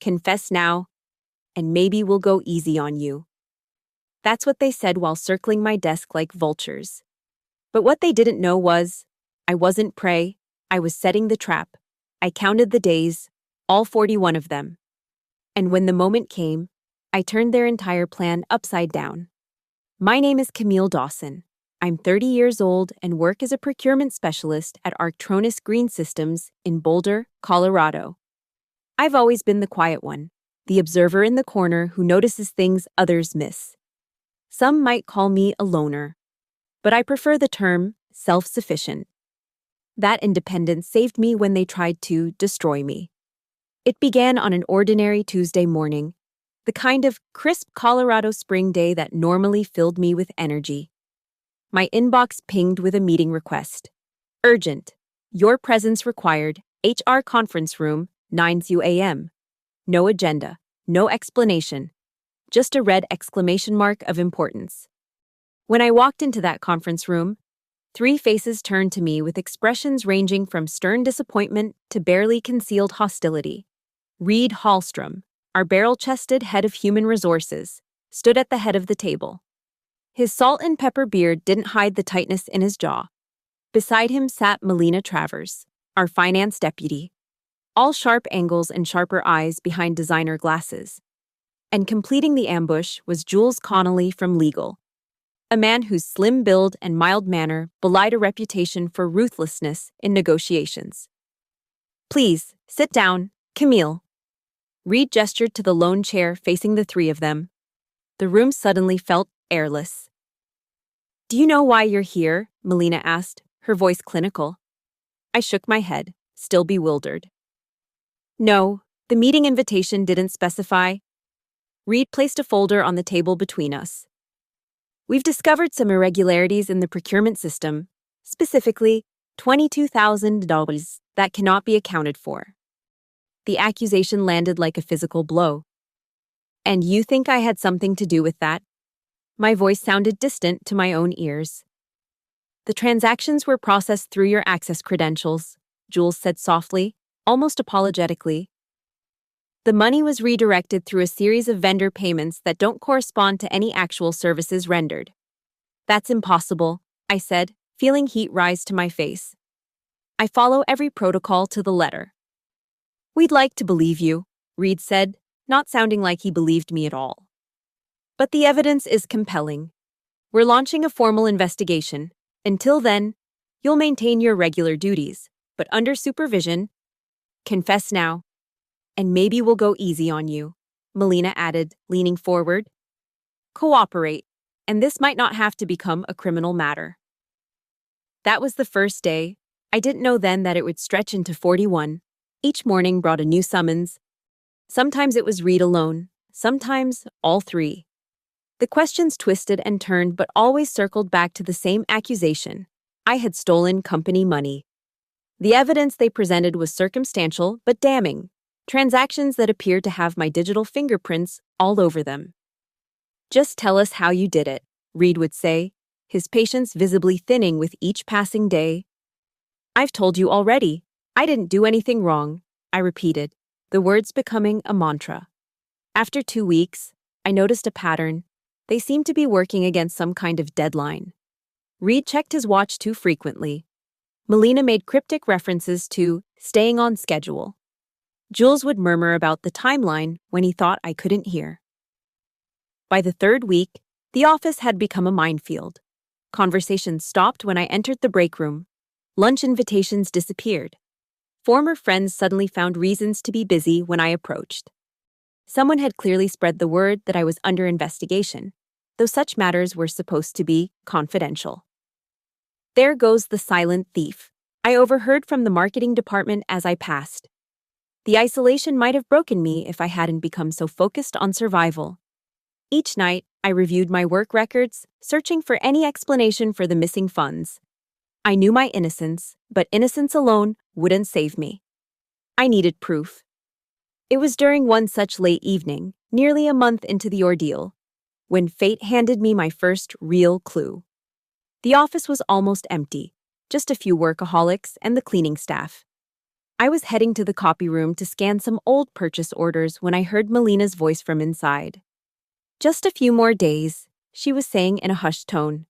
confess now, and maybe we'll go easy on you. That's what they said while circling my desk like vultures. But what they didn't know was, I wasn't prey, I was setting the trap. I counted the days, all 41 of them. And when the moment came, I turned their entire plan upside down. My name is Camille Dawson. I'm 30 years old and work as a procurement specialist at Arctronis Green Systems in Boulder, Colorado. I've always been the quiet one, the observer in the corner who notices things others miss. Some might call me a loner, but I prefer the term self-sufficient. That independence saved me when they tried to destroy me. It began on an ordinary Tuesday morning, the kind of crisp Colorado spring day that normally filled me with energy. My inbox pinged with a meeting request. Urgent. Your presence required. HR conference room, 9 a.m. No agenda. No explanation. Just a red exclamation mark of importance. When I walked into that conference room, 3 faces turned to me with expressions ranging from stern disappointment to barely concealed hostility. Reed Hallstrom, our barrel-chested head of human resources, stood at the head of the table. His salt and pepper beard didn't hide the tightness in his jaw. Beside him sat Melina Travers, our finance deputy, all sharp angles and sharper eyes behind designer glasses. And completing the ambush was Jules Connolly from Legal, a man whose slim build and mild manner belied a reputation for ruthlessness in negotiations. Please, sit down, Camille. Reed gestured to the lone chair facing the 3 of them. The room suddenly felt airless. Do you know why you're here? Melina asked, her voice clinical. I shook my head, still bewildered. No, the meeting invitation didn't specify. Reed placed a folder on the table between us. We've discovered some irregularities in the procurement system, specifically $22,000 that cannot be accounted for. The accusation landed like a physical blow. And you think I had something to do with that? My voice sounded distant to my own ears. The transactions were processed through your access credentials, Jules said softly, almost apologetically. The money was redirected through a series of vendor payments that don't correspond to any actual services rendered. That's impossible, I said, feeling heat rise to my face. I follow every protocol to the letter. We'd like to believe you, Reed said, not sounding like he believed me at all. But the evidence is compelling. We're launching a formal investigation. Until then, you'll maintain your regular duties, but under supervision. Confess now. And maybe we'll go easy on you, Melina added, leaning forward. Cooperate, and this might not have to become a criminal matter. That was the first day. I didn't know then that it would stretch into 41. Each morning brought a new summons. Sometimes it was Reed alone, sometimes all 3. The questions twisted and turned but always circled back to the same accusation. I had stolen company money. The evidence they presented was circumstantial but damning. Transactions that appeared to have my digital fingerprints all over them. Just tell us how you did it, Reed would say, his patience visibly thinning with each passing day. I've told you already. I didn't do anything wrong, I repeated, the words becoming a mantra. After 2 weeks, I noticed a pattern. They seemed to be working against some kind of deadline. Reed checked his watch too frequently. Melina made cryptic references to staying on schedule. Jules would murmur about the timeline when he thought I couldn't hear. By the 3rd week, the office had become a minefield. Conversations stopped when I entered the break room. Lunch invitations disappeared. Former friends suddenly found reasons to be busy when I approached. Someone had clearly spread the word that I was under investigation, though such matters were supposed to be confidential. There goes the silent thief, I overheard from the marketing department as I passed. The isolation might have broken me if I hadn't become so focused on survival. Each night, I reviewed my work records, searching for any explanation for the missing funds. I knew my innocence, but innocence alone wouldn't save me. I needed proof. It was during one such late evening, nearly a month into the ordeal, when fate handed me my first real clue. The office was almost empty, just a few workaholics and the cleaning staff. I was heading to the copy room to scan some old purchase orders when I heard Melina's voice from inside. Just a few more days, she was saying in a hushed tone.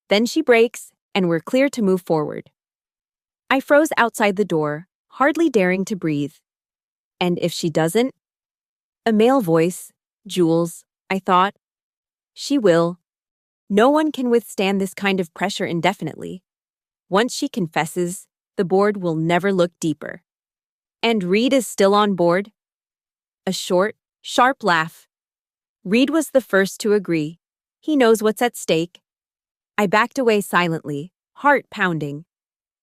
Then she breaks, and we're clear to move forward. I froze outside the door, hardly daring to breathe. And if she doesn't? A male voice, Jules, I thought. She will. No one can withstand this kind of pressure indefinitely. Once she confesses, the board will never look deeper. And Reed is still on board? A short, sharp laugh. Reed was the first to agree. He knows what's at stake. I backed away silently, heart pounding.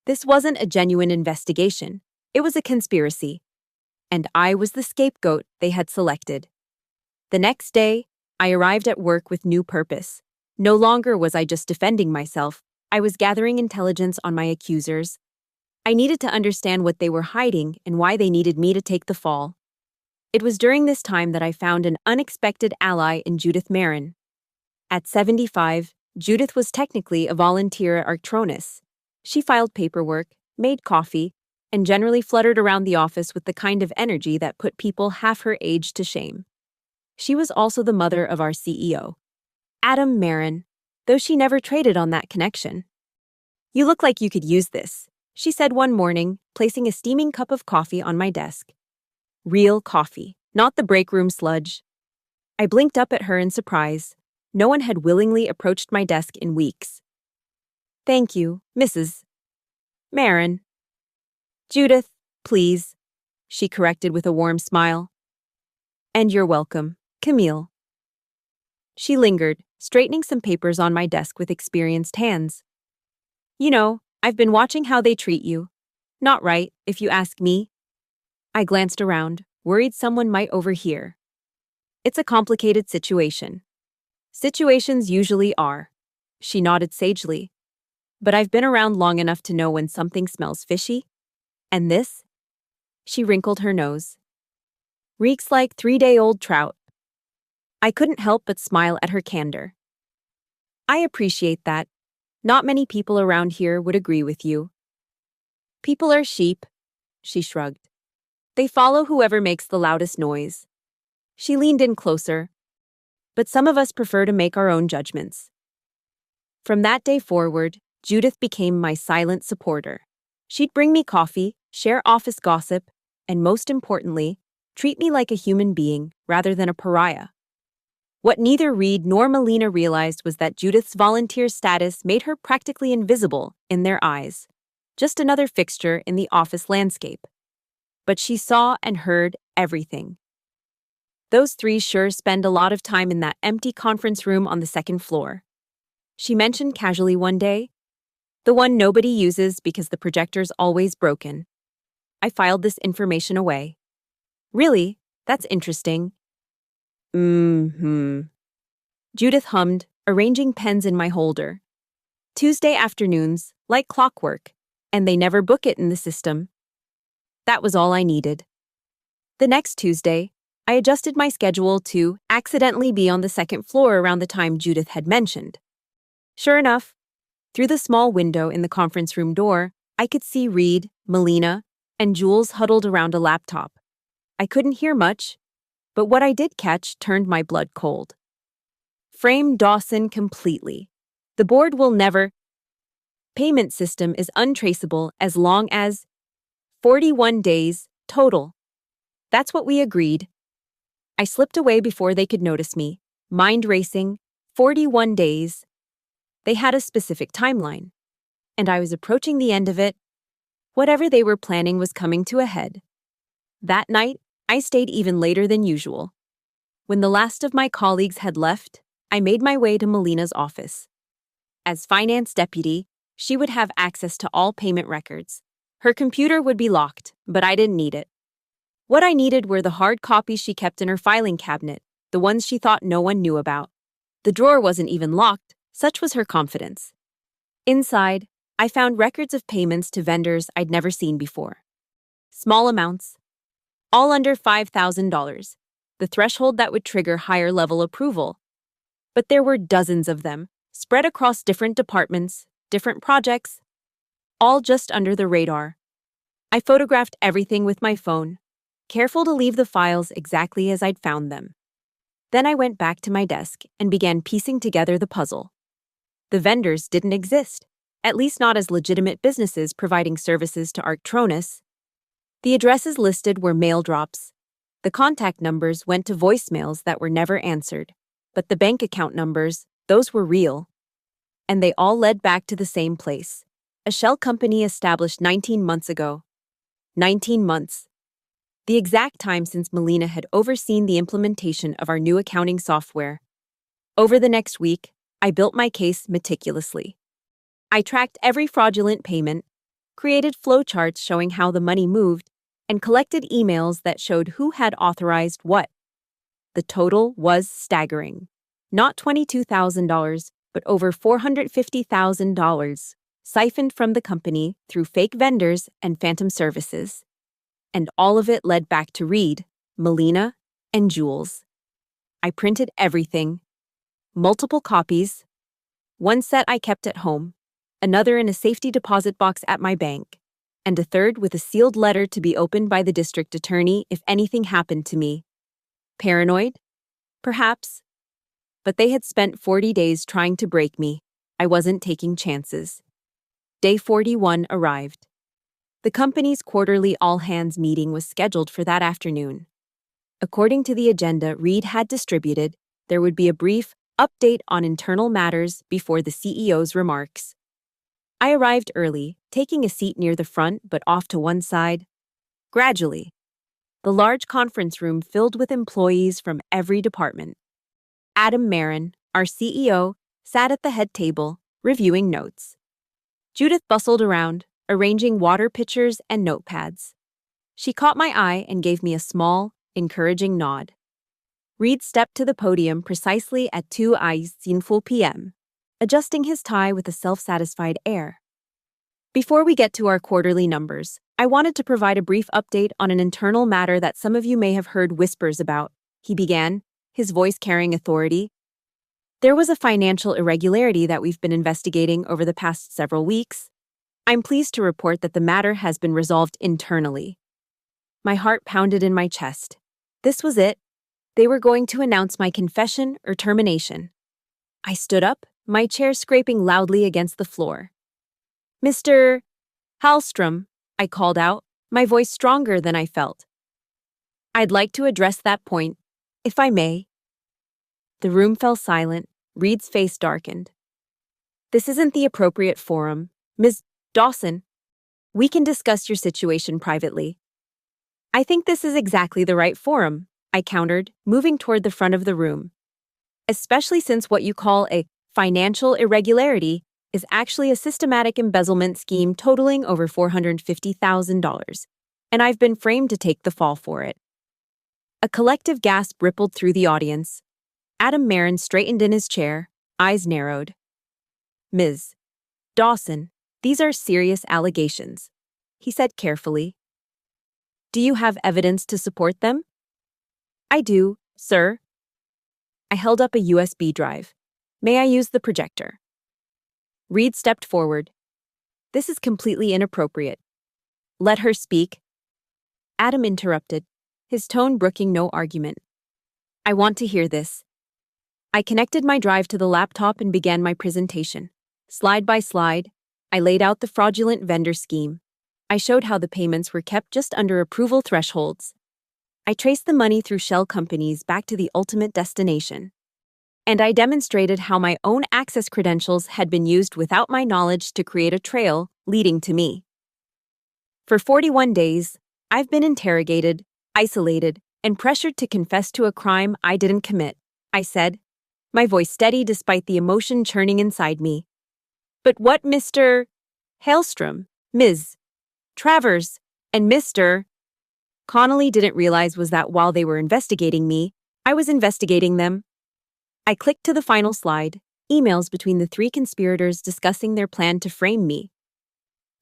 This wasn't a genuine investigation. It was a conspiracy. And I was the scapegoat they had selected. The next day, I arrived at work with new purpose. No longer was I just defending myself. I was gathering intelligence on my accusers. I needed to understand what they were hiding and why they needed me to take the fall. It was during this time that I found an unexpected ally in Judith Marin. At 75, Judith was technically a volunteer at Arctronus. She filed paperwork, made coffee, and generally fluttered around the office with the kind of energy that put people half her age to shame. She was also the mother of our CEO, Adam Marin, though she never traded on that connection. "You look like you could use this," she said one morning, placing a steaming cup of coffee on my desk. Real coffee, not the break room sludge. I blinked up at her in surprise. No one had willingly approached my desk in weeks. "Thank you, Mrs. Marin." "Judith, please," she corrected with a warm smile. "And you're welcome, Camille." She lingered, straightening some papers on my desk with experienced hands. "You know, I've been watching how they treat you. Not right, if you ask me." I glanced around, worried someone might overhear. "It's a complicated situation." "Situations usually are." She nodded sagely. "But I've been around long enough to know when something smells fishy. And this?" She wrinkled her nose. "Reeks like 3-day-old trout." I couldn't help but smile at her candor. "I appreciate that. Not many people around here would agree with you." "People are sheep," she shrugged. "They follow whoever makes the loudest noise." She leaned in closer. "But some of us prefer to make our own judgments." From that day forward, Judith became my silent supporter. She'd bring me coffee, share office gossip, and most importantly, treat me like a human being rather than a pariah. What neither Reed nor Melina realized was that Judith's volunteer status made her practically invisible in their eyes, just another fixture in the office landscape. But she saw and heard everything. Those three sure spend a lot of time in that empty conference room on the second floor. She mentioned casually one day, "The one nobody uses because the projector's always broken." I filed this information away. "Really? That's interesting." "Mm-hmm." Judith hummed, arranging pens in my holder. "Tuesday afternoons, like clockwork, and they never book it in the system." That was all I needed. The next Tuesday, I adjusted my schedule to accidentally be on the second floor around the time Judith had mentioned. Sure enough, through the small window in the conference room door, I could see Reed, Melina, and Jules huddled around a laptop. I couldn't hear much, but what I did catch turned my blood cold. "Frame Dawson completely. The board will never. Payment system is untraceable as long as 41 days total." That's what we agreed. I slipped away before they could notice me, mind racing, 41 days. They had a specific timeline, and I was approaching the end of it. Whatever they were planning was coming to a head. That night, I stayed even later than usual. When the last of my colleagues had left, I made my way to Melina's office. As finance deputy, she would have access to all payment records. Her computer would be locked, but I didn't need it. What I needed were the hard copies she kept in her filing cabinet, the ones she thought no one knew about. The drawer wasn't even locked, such was her confidence. Inside, I found records of payments to vendors I'd never seen before. Small amounts, all under $5,000, the threshold that would trigger higher-level approval. But there were dozens of them, spread across different departments, different projects, all just under the radar. I photographed everything with my phone, careful to leave the files exactly as I'd found them. Then I went back to my desk and began piecing together the puzzle. The vendors didn't exist, at least not as legitimate businesses providing services to Arctronus. The addresses listed were mail drops. The contact numbers went to voicemails that were never answered, but the bank account numbers, those were real. And they all led back to the same place, a shell company established 19 months ago. 19 months. The exact time since Melina had overseen the implementation of our new accounting software. Over the next week, I built my case meticulously. I tracked every fraudulent payment, created flowcharts showing how the money moved, and collected emails that showed who had authorized what. The total was staggering. Not $22,000, but over $450,000, siphoned from the company through fake vendors and phantom services. And all of it led back to Reed, Melina, and Jules. I printed everything. Multiple copies. One set I kept at home, another in a safety deposit box at my bank, and a third with a sealed letter to be opened by the district attorney if anything happened to me. Paranoid? Perhaps. But they had spent 40 days trying to break me. I wasn't taking chances. Day 41 arrived. The company's quarterly all-hands meeting was scheduled for that afternoon. According to the agenda Reed had distributed, there would be a brief update on internal matters before the CEO's remarks. I arrived early, taking a seat near the front but off to one side. Gradually, the large conference room filled with employees from every department. Adam Marin, our CEO, sat at the head table, reviewing notes. Judith bustled around, arranging water pitchers and notepads. She caught my eye and gave me a small, encouraging nod. Reed stepped to the podium precisely at 2:15 p.m., adjusting his tie with a self-satisfied air. Before we get to our quarterly numbers, I wanted to provide a brief update on an internal matter that some of you may have heard whispers about, he began, his voice carrying authority. There was a financial irregularity that we've been investigating over the past several weeks. I'm pleased to report that the matter has been resolved internally. My heart pounded in my chest. This was it. They were going to announce my confession or termination. I stood up, my chair scraping loudly against the floor. Mr. Hallstrom, I called out, my voice stronger than I felt. I'd like to address that point, if I may. The room fell silent. Reed's face darkened. This isn't the appropriate forum, Ms. Dawson. We can discuss your situation privately. I think this is exactly the right forum, I countered, moving toward the front of the room. Especially since what you call a financial irregularity is actually a systematic embezzlement scheme totaling over $450,000, and I've been framed to take the fall for it. A collective gasp rippled through the audience. Adam Marin straightened in his chair, eyes narrowed. Ms. Dawson, these are serious allegations, he said carefully. Do you have evidence to support them? I do, sir. I held up a USB drive. May I use the projector? Reed stepped forward. This is completely inappropriate. Let her speak. Adam interrupted, his tone brooking no argument. I want to hear this. I connected my drive to the laptop and began my presentation. Slide by slide, I laid out the fraudulent vendor scheme. I showed how the payments were kept just under approval thresholds. I traced the money through shell companies back to the ultimate destination. And I demonstrated how my own access credentials had been used without my knowledge to create a trail leading to me. For 41 days, I've been interrogated, isolated, and pressured to confess to a crime I didn't commit, I said, my voice steady despite the emotion churning inside me. But what Mr. Hallstrom, Ms. Travers, and Mr. Connolly didn't realize was that while they were investigating me, I was investigating them. I clicked to the final slide, emails between the three conspirators discussing their plan to frame me.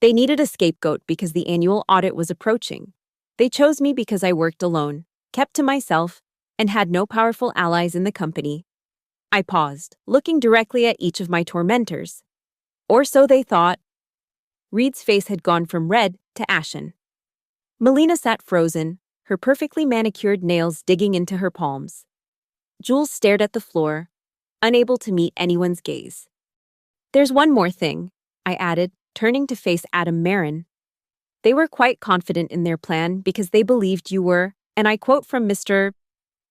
They needed a scapegoat because the annual audit was approaching. They chose me because I worked alone, kept to myself, and had no powerful allies in the company. I paused, looking directly at each of my tormentors. Or so they thought. Reed's face had gone from red to ashen. Melina sat frozen, her perfectly manicured nails digging into her palms. Jules stared at the floor, unable to meet anyone's gaze. "There's one more thing," I added, turning to face Adam Marin. "They were quite confident in their plan because they believed you were, and I quote from Mr.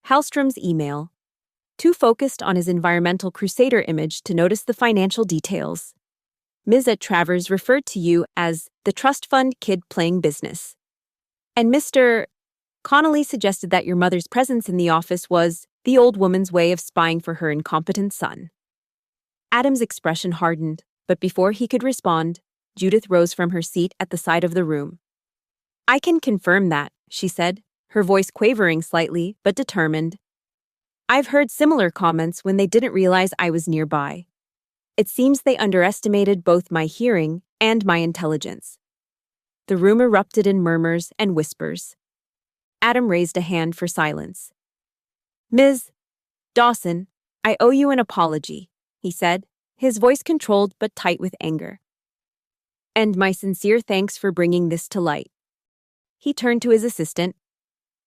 Hallstrom's email, too focused on his environmental crusader image to notice the financial details. Ms. Travers referred to you as the trust fund kid playing business. And Mr. Connolly suggested that your mother's presence in the office was the old woman's way of spying for her incompetent son." Adam's expression hardened, but before he could respond, Judith rose from her seat at the side of the room. "I can confirm that," she said, her voice quavering slightly but determined. "I've heard similar comments when they didn't realize I was nearby. It seems they underestimated both my hearing and my intelligence." The room erupted in murmurs and whispers. Adam raised a hand for silence. "Ms. Dawson, I owe you an apology," he said, his voice controlled but tight with anger. "And my sincere thanks for bringing this to light." He turned to his assistant.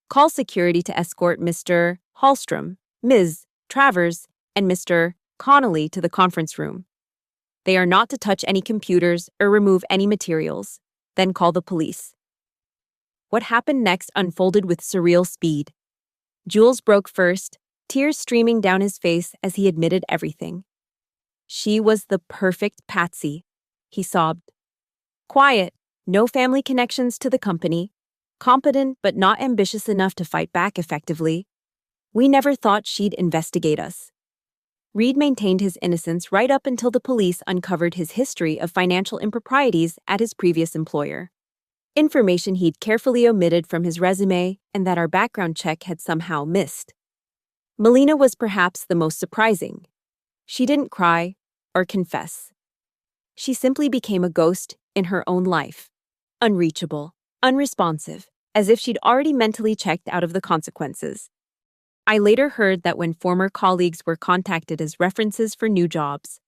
"Call security to escort Mr. Hallstrom, Ms. Travers, and Mr. Connolly to the conference room. They are not to touch any computers or remove any materials. Then call the police." What happened next unfolded with surreal speed. Jules broke first, tears streaming down his face as he admitted everything. "She was the perfect patsy," he sobbed. "Quiet, no family connections to the company, competent but not ambitious enough to fight back effectively. We never thought she'd investigate us." Reed maintained his innocence right up until the police uncovered his history of financial improprieties at his previous employer. Information he'd carefully omitted from his resume and that our background check had somehow missed. Melina was perhaps the most surprising. She didn't cry or confess. She simply became a ghost in her own life, unreachable, unresponsive, as if she'd already mentally checked out of the consequences. I later heard that when former colleagues were contacted as references for new jobs,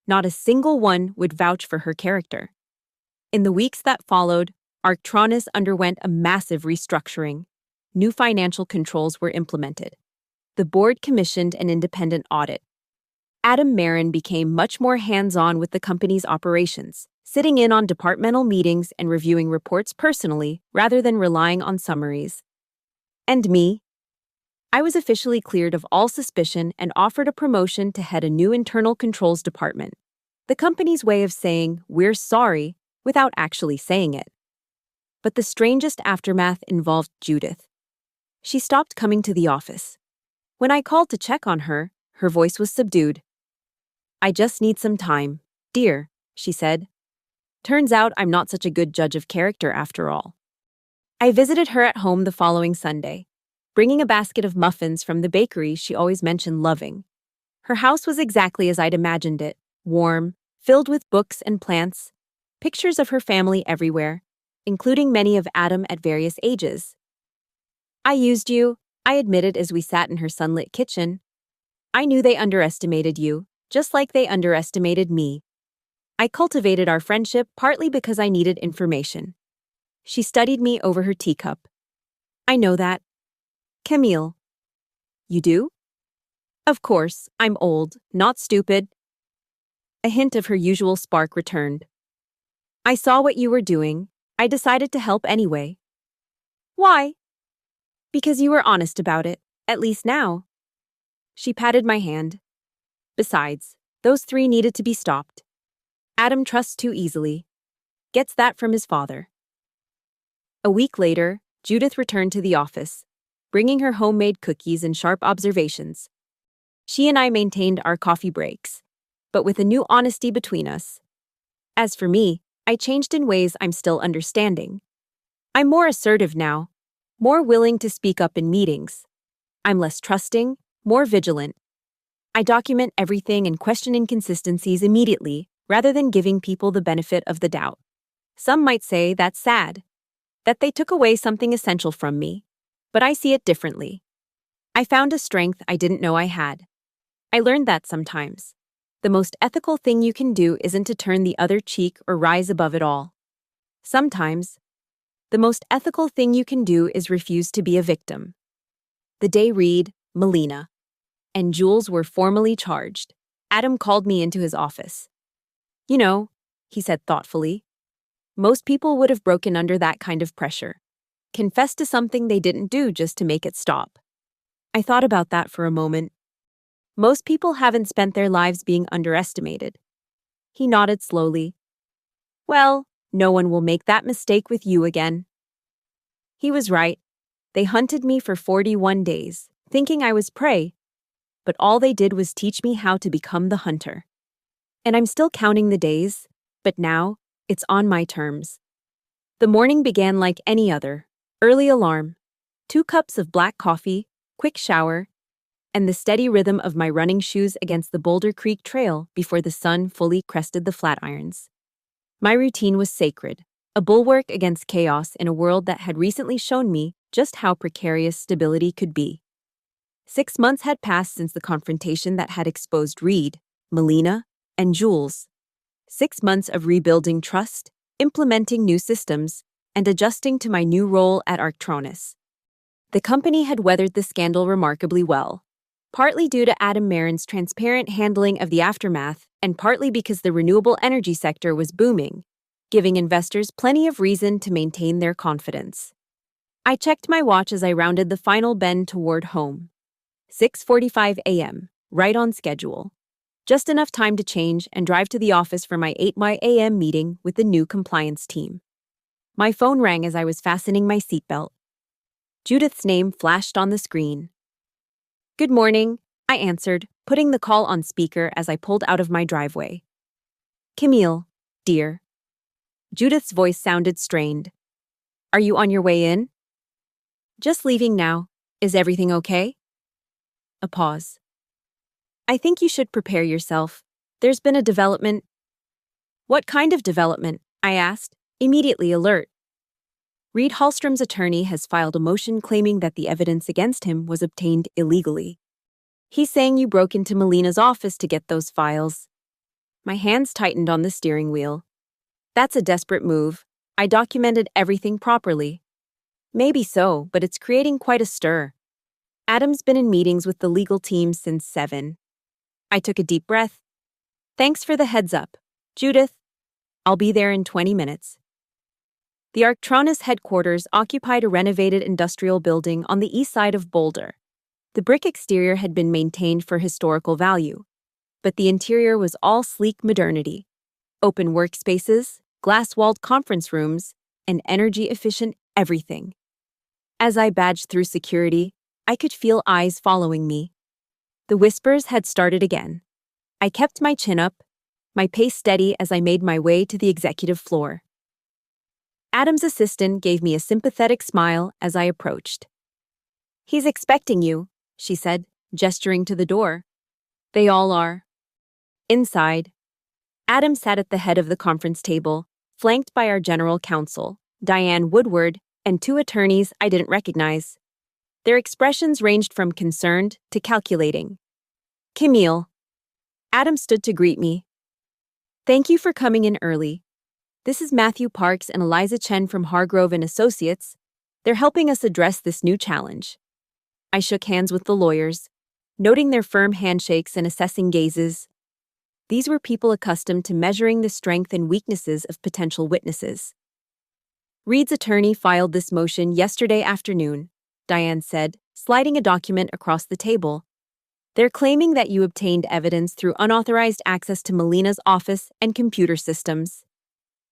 not a single one would vouch for her character. In the weeks that followed, Arctronus underwent a massive restructuring. New financial controls were implemented. The board commissioned an independent audit. Adam Marin became much more hands-on with the company's operations, sitting in on departmental meetings and reviewing reports personally rather than relying on summaries. And me? I was officially cleared of all suspicion and offered a promotion to head a new internal controls department. The company's way of saying, "We're sorry," without actually saying it. But the strangest aftermath involved Judith. She stopped coming to the office. When I called to check on her, her voice was subdued. "I just need some time, dear," she said. "Turns out I'm not such a good judge of character after all." I visited her at home the following Sunday, bringing a basket of muffins from the bakery she always mentioned loving. Her house was exactly as I'd imagined it, warm, filled with books and plants, pictures of her family everywhere, including many of Adam at various ages. "I used you," I admitted as we sat in her sunlit kitchen. "I knew they underestimated you, just like they underestimated me. I cultivated our friendship partly because I needed information." She studied me over her teacup. "I know that. Camille." "You do?" "Of course, I'm old, not stupid." A hint of her usual spark returned. "I saw what you were doing. I decided to help anyway." "Why?" "Because you were honest about it, at least now." She patted my hand. "Besides, those three needed to be stopped. Adam trusts too easily. Gets that from his father." A week later, Judith returned to the office, bringing her homemade cookies and sharp observations. She and I maintained our coffee breaks, but with a new honesty between us. As for me, I changed in ways I'm still understanding. I'm more assertive now, more willing to speak up in meetings. I'm less trusting, more vigilant. I document everything and question inconsistencies immediately, rather than giving people the benefit of the doubt. Some might say that's sad, that they took away something essential from me, but I see it differently. I found a strength I didn't know I had. I learned that sometimes the most ethical thing you can do isn't to turn the other cheek or rise above it all. Sometimes, The most ethical thing you can do is refuse to be a victim. The day Reed, Melina, and Jules were formally charged. Adam called me into his office. You know, he said thoughtfully, most people would have broken under that kind of pressure. Confessed to something they didn't do just to make it stop. I thought about that for a moment. Most people haven't spent their lives being underestimated. He nodded slowly. Well, no one will make that mistake with you again. He was right. They hunted me for 41 days, thinking I was prey, but all they did was teach me how to become the hunter. And I'm still counting the days, but now it's on my terms. The morning began like any other. Early alarm, 2 cups of black coffee, quick shower, and the steady rhythm of my running shoes against the Boulder Creek Trail before the sun fully crested the Flatirons. My routine was sacred, a bulwark against chaos in a world that had recently shown me just how precarious stability could be. 6 months had passed since the confrontation that had exposed Reed, Melina, and Jules. 6 months of rebuilding trust, implementing new systems, and adjusting to my new role at Arctronus. The company had weathered the scandal remarkably well, partly due to Adam Marin's transparent handling of the aftermath and partly because the renewable energy sector was booming, giving investors plenty of reason to maintain their confidence. I checked my watch as I rounded the final bend toward home. 6:45 a.m., right on schedule. Just enough time to change and drive to the office for my 8 a.m. meeting with the new compliance team. My phone rang as I was fastening my seatbelt. Judith's name flashed on the screen. Good morning, I answered, putting the call on speaker as I pulled out of my driveway. Camille, dear. Judith's voice sounded strained. Are you on your way in? Just leaving now. Is everything okay? A pause. I think you should prepare yourself. There's been a development. What kind of development? I asked, immediately alert. Reed Hallstrom's attorney has filed a motion claiming that the evidence against him was obtained illegally. He's saying you broke into Melina's office to get those files. My hands tightened on the steering wheel. That's a desperate move. I documented everything properly. Maybe so, but it's creating quite a stir. Adam's been in meetings with the legal team since 7. I took a deep breath. Thanks for the heads up, Judith. I'll be there in 20 minutes. The Arctronus headquarters occupied a renovated industrial building on the east side of Boulder. The brick exterior had been maintained for historical value, but the interior was all sleek modernity. Open workspaces, glass-walled conference rooms, and energy-efficient everything. As I badged through security, I could feel eyes following me. The whispers had started again. I kept my chin up, my pace steady as I made my way to the executive floor. Adam's assistant gave me a sympathetic smile as I approached. He's expecting you, she said, gesturing to the door. They all are. Inside, Adam sat at the head of the conference table, flanked by our general counsel, Diane Woodward, and 2 attorneys I didn't recognize. Their expressions ranged from concerned to calculating. Camille. Adam stood to greet me. Thank you for coming in early. This is Matthew Parks and Eliza Chen from Hargrove and Associates. They're helping us address this new challenge. I shook hands with the lawyers, noting their firm handshakes and assessing gazes. These were people accustomed to measuring the strength and weaknesses of potential witnesses. Reed's attorney filed this motion yesterday afternoon, Diane said, sliding a document across the table. They're claiming that you obtained evidence through unauthorized access to Melina's office and computer systems.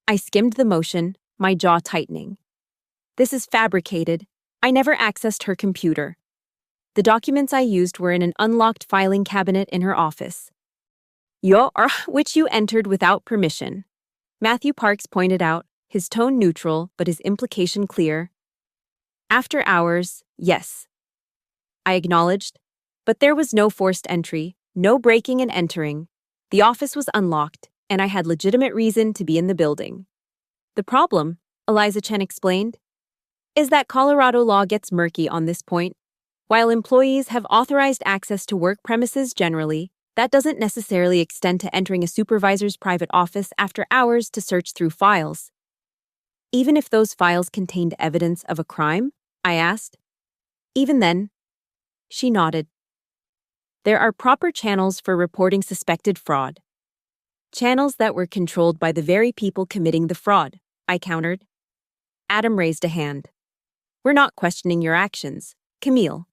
I skimmed the motion, my jaw tightening. This is fabricated. I never accessed her computer. The documents I used were in an unlocked filing cabinet in her office. Which you entered without permission. Matthew Parks pointed out, his tone neutral but his implication clear. After hours, yes. I acknowledged, but there was no forced entry, no breaking and entering. The office was unlocked, and I had legitimate reason to be in the building. The problem, Eliza Chen explained, is that Colorado law gets murky on this point. While employees have authorized access to work premises generally, that doesn't necessarily extend to entering a supervisor's private office after hours to search through files. Even if those files contained evidence of a crime? I asked. Even then, she nodded. There are proper channels for reporting suspected fraud. Channels that were controlled by the very people committing the fraud, I countered. Adam raised a hand. We're not questioning your actions, Camille.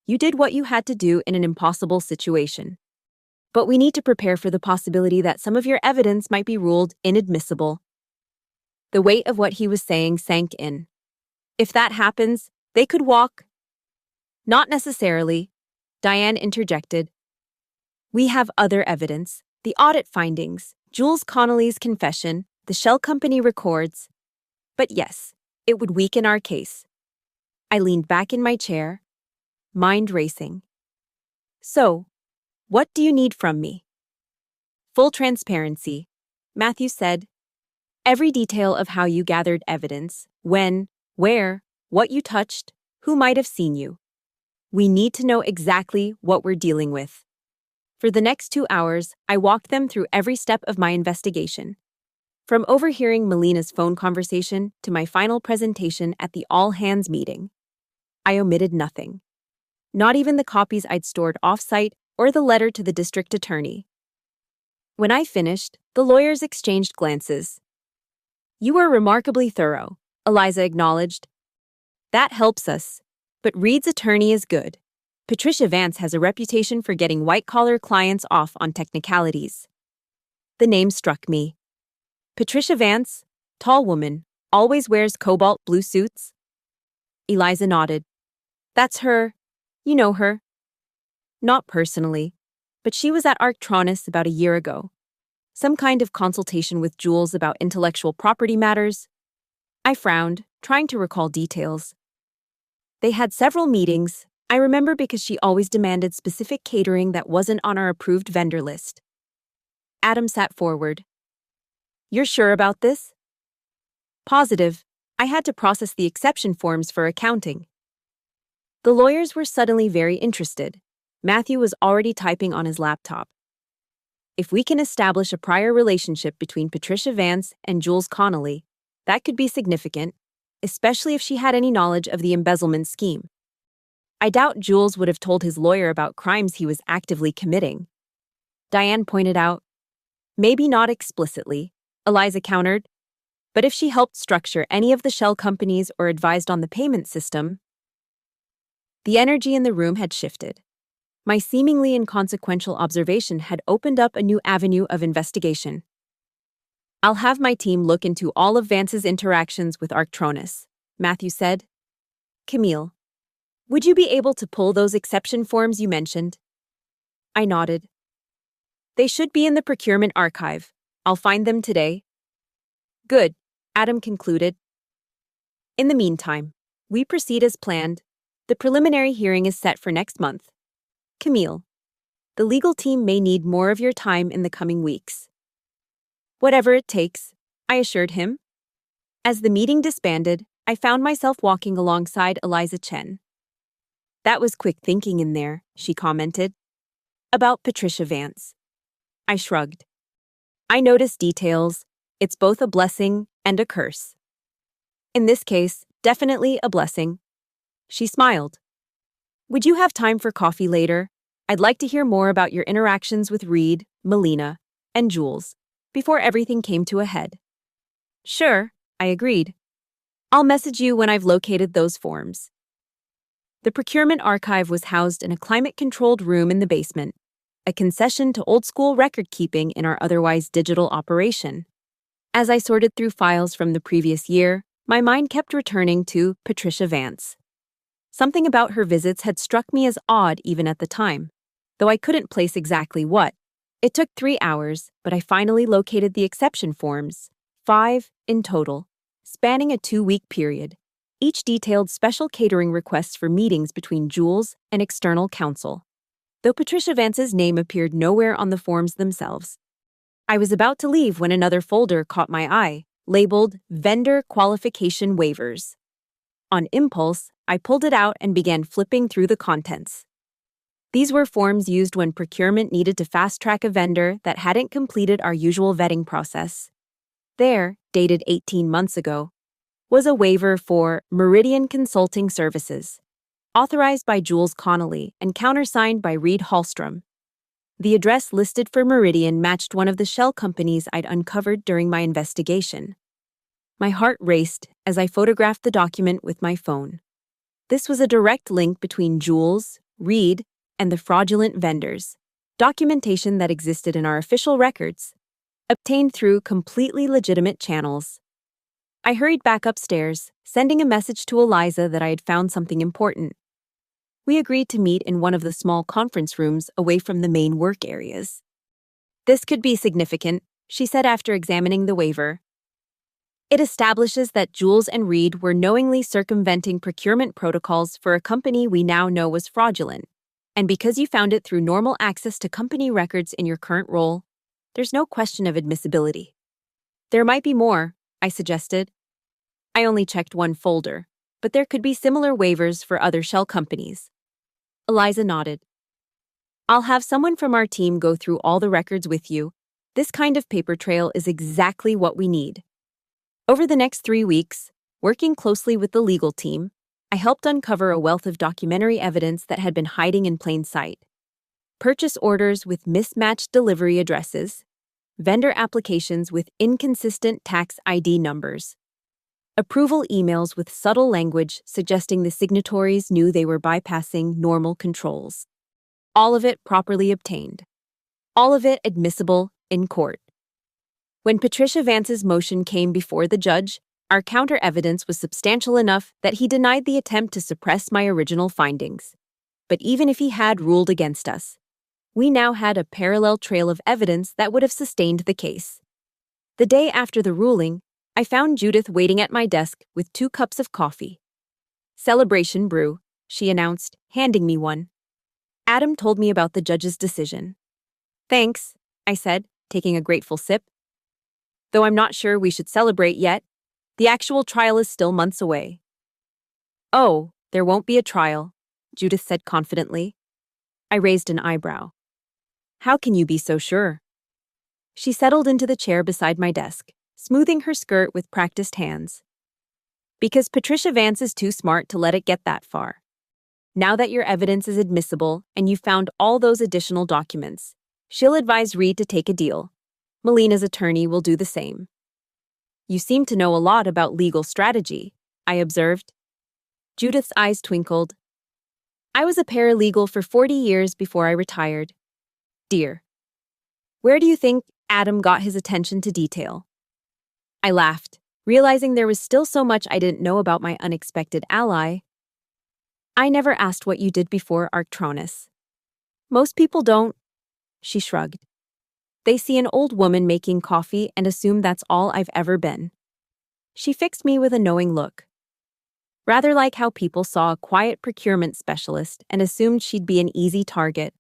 You did what you had to do in an impossible situation. But we need to prepare for the possibility that some of your evidence might be ruled inadmissible. The weight of what he was saying sank in. If that happens, they could walk. Not necessarily, Diane interjected. We have other evidence, the audit findings, Jules Connolly's confession, the shell company records. But yes, it would weaken our case. I leaned back in my chair, mind racing. So, what do you need from me? Full transparency, Matthew said. Every detail of how you gathered evidence, when, where, what you touched, who might have seen you. We need to know exactly what we're dealing with. For the next 2 hours, I walked them through every step of my investigation. From overhearing Melina's phone conversation to my final presentation at the all-hands meeting. I omitted nothing. Not even the copies I'd stored off-site or the letter to the district attorney. When I finished, the lawyers exchanged glances. You were remarkably thorough, Eliza acknowledged. That helps us, but Reed's attorney is good. Patricia Vance has a reputation for getting white-collar clients off on technicalities. The name struck me. Patricia Vance, tall woman, always wears cobalt blue suits. Eliza nodded. That's her. You know her. Not personally, but she was at Arctronus about a year ago. Some kind of consultation with Jules about intellectual property matters. I frowned, trying to recall details. They had several meetings, I remember, because she always demanded specific catering that wasn't on our approved vendor list. Adam sat forward. You're sure about this? Positive. I had to process the exception forms for accounting. The lawyers were suddenly very interested. Matthew was already typing on his laptop. If we can establish a prior relationship between Patricia Vance and Jules Connolly, that could be significant, especially if she had any knowledge of the embezzlement scheme. I doubt Jules would have told his lawyer about crimes he was actively committing. Diane pointed out. Maybe not explicitly, Eliza countered, but if she helped structure any of the shell companies or advised on the payment system. The energy in the room had shifted. My seemingly inconsequential observation had opened up a new avenue of investigation. I'll have my team look into all of Vance's interactions with Arctronus, Matthew said. Camille, would you be able to pull those exception forms you mentioned? I nodded. They should be in the procurement archive. I'll find them today. Good, Adam concluded. In the meantime, we proceed as planned. The preliminary hearing is set for next month. Camille, the legal team may need more of your time in the coming weeks. Whatever it takes, I assured him. As the meeting disbanded, I found myself walking alongside Eliza Chen. That was quick thinking in there, she commented. About Patricia Vance. I shrugged. I noticed details. It's both a blessing and a curse. In this case, definitely a blessing. She smiled. Would you have time for coffee later? I'd like to hear more about your interactions with Reed, Melina, and Jules, before everything came to a head. Sure, I agreed. I'll message you when I've located those forms. The procurement archive was housed in a climate-controlled room in the basement, a concession to old-school record-keeping in our otherwise digital operation. As I sorted through files from the previous year, my mind kept returning to Patricia Vance. Something about her visits had struck me as odd even at the time, though I couldn't place exactly what. It took 3 hours, but I finally located the exception forms, 5 in total, spanning a 2-week period. Each detailed special catering requests for meetings between Jules and external counsel, though Patricia Vance's name appeared nowhere on the forms themselves. I was about to leave when another folder caught my eye, labeled Vendor Qualification Waivers. On impulse, I pulled it out and began flipping through the contents. These were forms used when procurement needed to fast-track a vendor that hadn't completed our usual vetting process. There, dated 18 months ago, was a waiver for Meridian Consulting Services, authorized by Jules Connolly and countersigned by Reed Hallstrom. The address listed for Meridian matched one of the shell companies I'd uncovered during my investigation. My heart raced as I photographed the document with my phone. This was a direct link between Jules, Reed, and the fraudulent vendors, documentation that existed in our official records, obtained through completely legitimate channels. I hurried back upstairs, sending a message to Eliza that I had found something important. We agreed to meet in one of the small conference rooms away from the main work areas. This could be significant, she said after examining the waiver. It establishes that Jules and Reed were knowingly circumventing procurement protocols for a company we now know was fraudulent. And because you found it through normal access to company records in your current role, there's no question of admissibility. There might be more, I suggested. I only checked one folder, but there could be similar waivers for other shell companies. Eliza nodded. I'll have someone from our team go through all the records with you. This kind of paper trail is exactly what we need. Over the next 3 weeks, working closely with the legal team, I helped uncover a wealth of documentary evidence that had been hiding in plain sight. Purchase orders with mismatched delivery addresses, vendor applications with inconsistent tax ID numbers, approval emails with subtle language suggesting the signatories knew they were bypassing normal controls. All of it properly obtained. All of it admissible in court. When Patricia Vance's motion came before the judge, our counter-evidence was substantial enough that he denied the attempt to suppress my original findings. But even if he had ruled against us, we now had a parallel trail of evidence that would have sustained the case. The day after the ruling, I found Judith waiting at my desk with 2 cups of coffee. Celebration brew, she announced, handing me one. Adam told me about the judge's decision. Thanks, I said, taking a grateful sip. Though I'm not sure we should celebrate yet, the actual trial is still months away. Oh, there won't be a trial, Judith said confidently. I raised an eyebrow. How can you be so sure? She settled into the chair beside my desk, smoothing her skirt with practiced hands. Because Patricia Vance is too smart to let it get that far. Now that your evidence is admissible and you've found all those additional documents, she'll advise Reed to take a deal. Melina's attorney will do the same. You seem to know a lot about legal strategy, I observed. Judith's eyes twinkled. I was a paralegal for 40 years before I retired. Dear. Where do you think Adam got his attention to detail? I laughed, realizing there was still so much I didn't know about my unexpected ally. I never asked what you did before Arctronus. Most people don't, she shrugged. They see an old woman making coffee and assume that's all I've ever been. She fixed me with a knowing look. Rather like how people saw a quiet procurement specialist and assumed she'd be an easy target.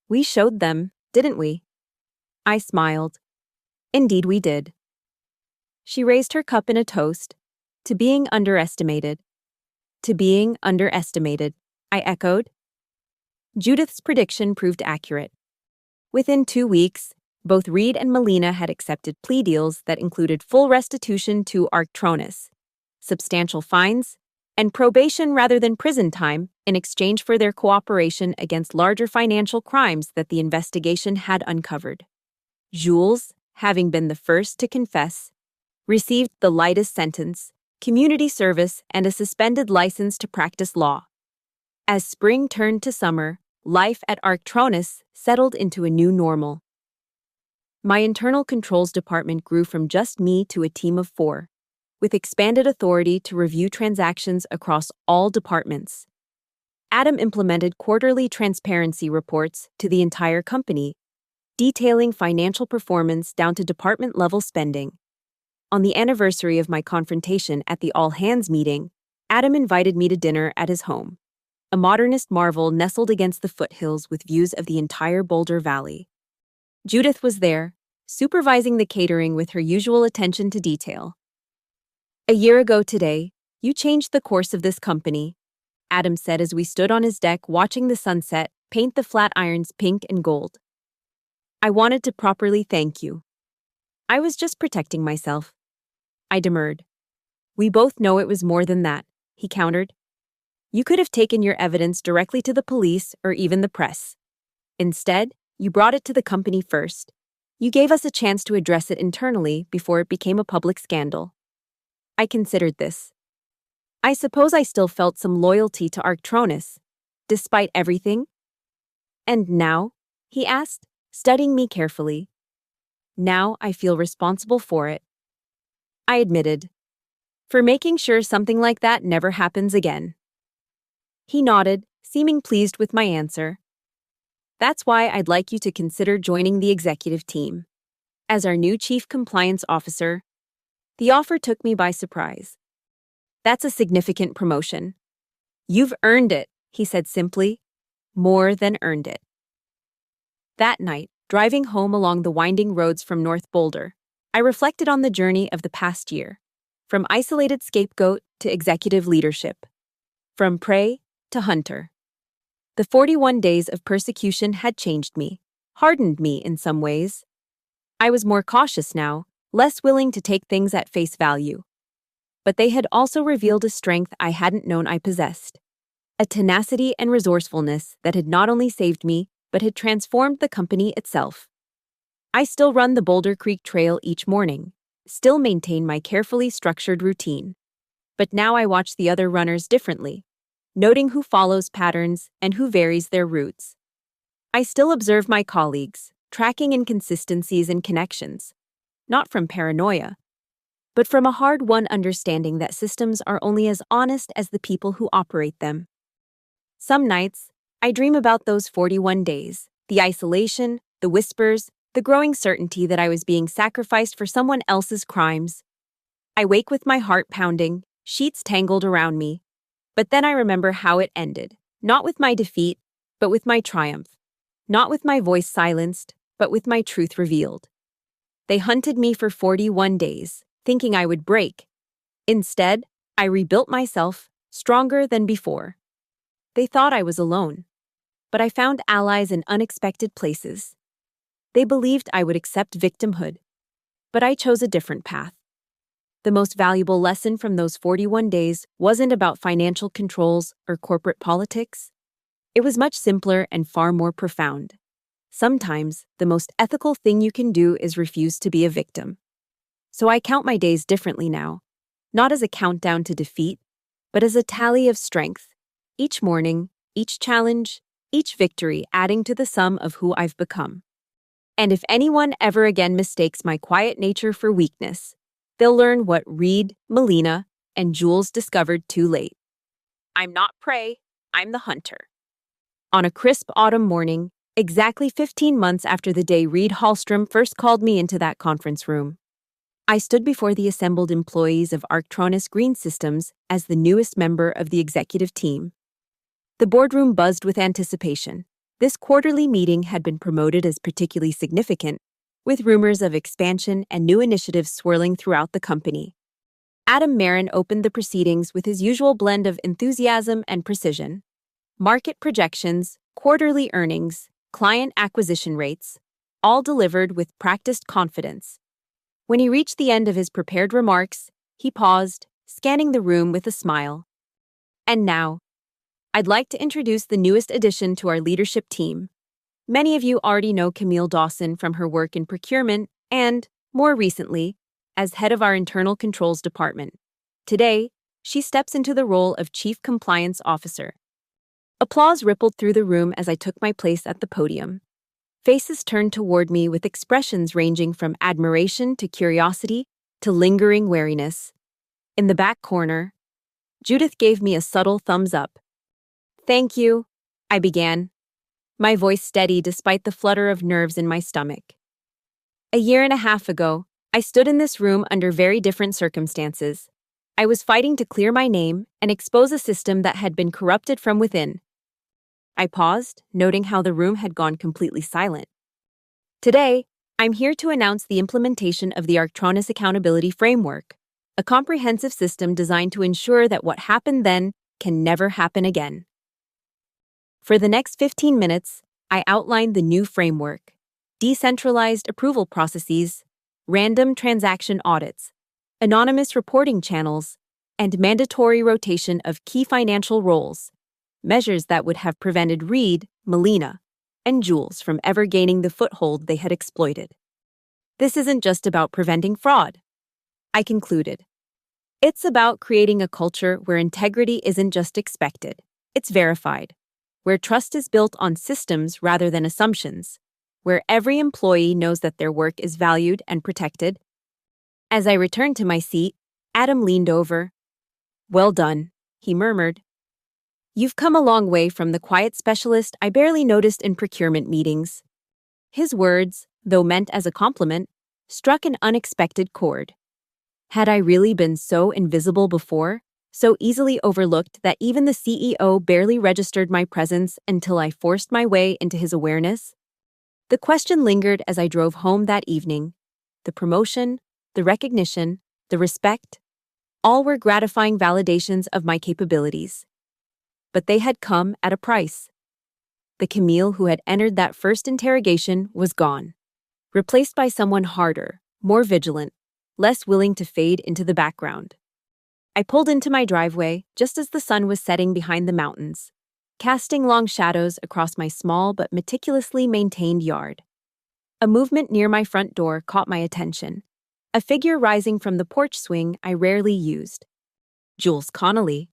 We showed them, didn't we? I smiled. Indeed we did. She raised her cup in a toast. To being underestimated. To being underestimated, I echoed. Judith's prediction proved accurate. Within 2 weeks, both Reed and Melina had accepted plea deals that included full restitution to Arctronus, substantial fines, and probation rather than prison time in exchange for their cooperation against larger financial crimes that the investigation had uncovered. Jules, having been the first to confess, received the lightest sentence, community service, and a suspended license to practice law. As spring turned to summer, life at Arctronus settled into a new normal. My internal controls department grew from just me to a team of 4, with expanded authority to review transactions across all departments. Adam implemented quarterly transparency reports to the entire company, detailing financial performance down to department-level spending. On the anniversary of my confrontation at the all-hands meeting, Adam invited me to dinner at his home, a modernist marvel nestled against the foothills with views of the entire Boulder Valley. Judith was there, supervising the catering with her usual attention to detail. A year ago today, you changed the course of this company, Adam said as we stood on his deck watching the sunset paint the flat irons pink and gold. I wanted to properly thank you. I was just protecting myself. I demurred. We both know it was more than that, he countered. You could have taken your evidence directly to the police or even the press. Instead, you brought it to the company first. You gave us a chance to address it internally before it became a public scandal. I considered this. I suppose I still felt some loyalty to Arctronus, despite everything. And now? He asked, studying me carefully. Now I feel responsible for it. I admitted. For making sure something like that never happens again. He nodded, seeming pleased with my answer. That's why I'd like you to consider joining the executive team. As our new chief compliance officer, the offer took me by surprise. That's a significant promotion. You've earned it, he said simply. More than earned it. That night, driving home along the winding roads from North Boulder, I reflected on the journey of the past year. From isolated scapegoat to executive leadership. From prey to hunter. The 41 days of persecution had changed me, hardened me in some ways. I was more cautious now, less willing to take things at face value. But they had also revealed a strength I hadn't known I possessed. A tenacity and resourcefulness that had not only saved me, but had transformed the company itself. I still run the Boulder Creek Trail each morning, still maintain my carefully structured routine. But now I watch the other runners differently, noting who follows patterns and who varies their routes. I still observe my colleagues, tracking inconsistencies and connections, not from paranoia, but from a hard-won understanding that systems are only as honest as the people who operate them. Some nights, I dream about those 41 days, the isolation, the whispers, the growing certainty that I was being sacrificed for someone else's crimes. I wake with my heart pounding, sheets tangled around me. But then I remember how it ended, not with my defeat, but with my triumph. Not with my voice silenced, but with my truth revealed. They hunted me for 41 days, thinking I would break. Instead, I rebuilt myself, stronger than before. They thought I was alone. But I found allies in unexpected places. They believed I would accept victimhood. But I chose a different path. The most valuable lesson from those 41 days wasn't about financial controls or corporate politics. It was much simpler and far more profound. Sometimes, the most ethical thing you can do is refuse to be a victim. So I count my days differently now, not as a countdown to defeat, but as a tally of strength. Each morning, each challenge, each victory adding to the sum of who I've become. And if anyone ever again mistakes my quiet nature for weakness, they'll learn what Reed, Melina, and Jules discovered too late. I'm not prey, I'm the hunter. On a crisp autumn morning, exactly 15 months after the day Reed Hallstrom first called me into that conference room, I stood before the assembled employees of Arctronus Green Systems as the newest member of the executive team. The boardroom buzzed with anticipation. This quarterly meeting had been promoted as particularly significant, with rumors of expansion and new initiatives swirling throughout the company. Adam Marin opened the proceedings with his usual blend of enthusiasm and precision. Market projections, quarterly earnings, client acquisition rates, all delivered with practiced confidence. When he reached the end of his prepared remarks, he paused, scanning the room with a smile. And now, I'd like to introduce the newest addition to our leadership team. Many of you already know Camille Dawson from her work in procurement and, more recently, as head of our internal controls department. Today, she steps into the role of Chief Compliance Officer. Applause rippled through the room as I took my place at the podium. Faces turned toward me with expressions ranging from admiration to curiosity to lingering wariness. In the back corner, Judith gave me a subtle thumbs up. "Thank you," I began, my voice steady despite the flutter of nerves in my stomach. A year and a half ago, I stood in this room under very different circumstances. I was fighting to clear my name and expose a system that had been corrupted from within. I paused, noting how the room had gone completely silent. Today, I'm here to announce the implementation of the Arctronus Accountability Framework, a comprehensive system designed to ensure that what happened then can never happen again. For the next 15 minutes, I outlined the new framework: decentralized approval processes, random transaction audits, anonymous reporting channels, and mandatory rotation of key financial roles, measures that would have prevented Reed, Melina, and Jules from ever gaining the foothold they had exploited. This isn't just about preventing fraud, I concluded. It's about creating a culture where integrity isn't just expected, it's verified, where trust is built on systems rather than assumptions, where every employee knows that their work is valued and protected. As I returned to my seat, Adam leaned over. "Well done," he murmured. "You've come a long way from the quiet specialist I barely noticed in procurement meetings." His words, though meant as a compliment, struck an unexpected chord. Had I really been so invisible before, so easily overlooked that even the CEO barely registered my presence until I forced my way into his awareness? The question lingered as I drove home that evening. The promotion, the recognition, the respect, all were gratifying validations of my capabilities. But they had come at a price. The Camille who had entered that first interrogation was gone, replaced by someone harder, more vigilant, less willing to fade into the background. I pulled into my driveway just as the sun was setting behind the mountains, casting long shadows across my small but meticulously maintained yard. A movement near my front door caught my attention, a figure rising from the porch swing I rarely used. Jules Connolly.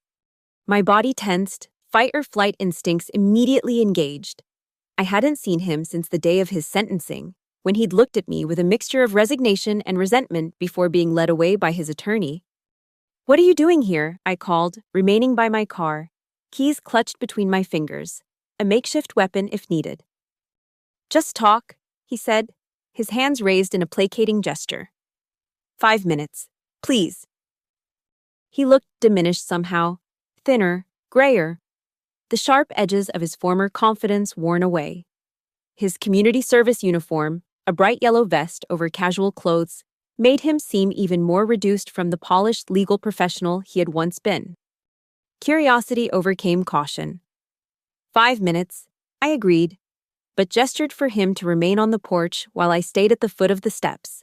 My body tensed, fight-or-flight instincts immediately engaged. I hadn't seen him since the day of his sentencing, when he'd looked at me with a mixture of resignation and resentment before being led away by his attorney. "What are you doing here?" I called, remaining by my car, keys clutched between my fingers, a makeshift weapon if needed. "Just talk," he said, his hands raised in a placating gesture. 5 minutes, please." He looked diminished somehow, thinner, grayer, the sharp edges of his former confidence worn away. His community service uniform, a bright yellow vest over casual clothes, made him seem even more reduced from the polished legal professional he had once been. Curiosity overcame caution. 5 minutes, I agreed, but gestured for him to remain on the porch while I stayed at the foot of the steps.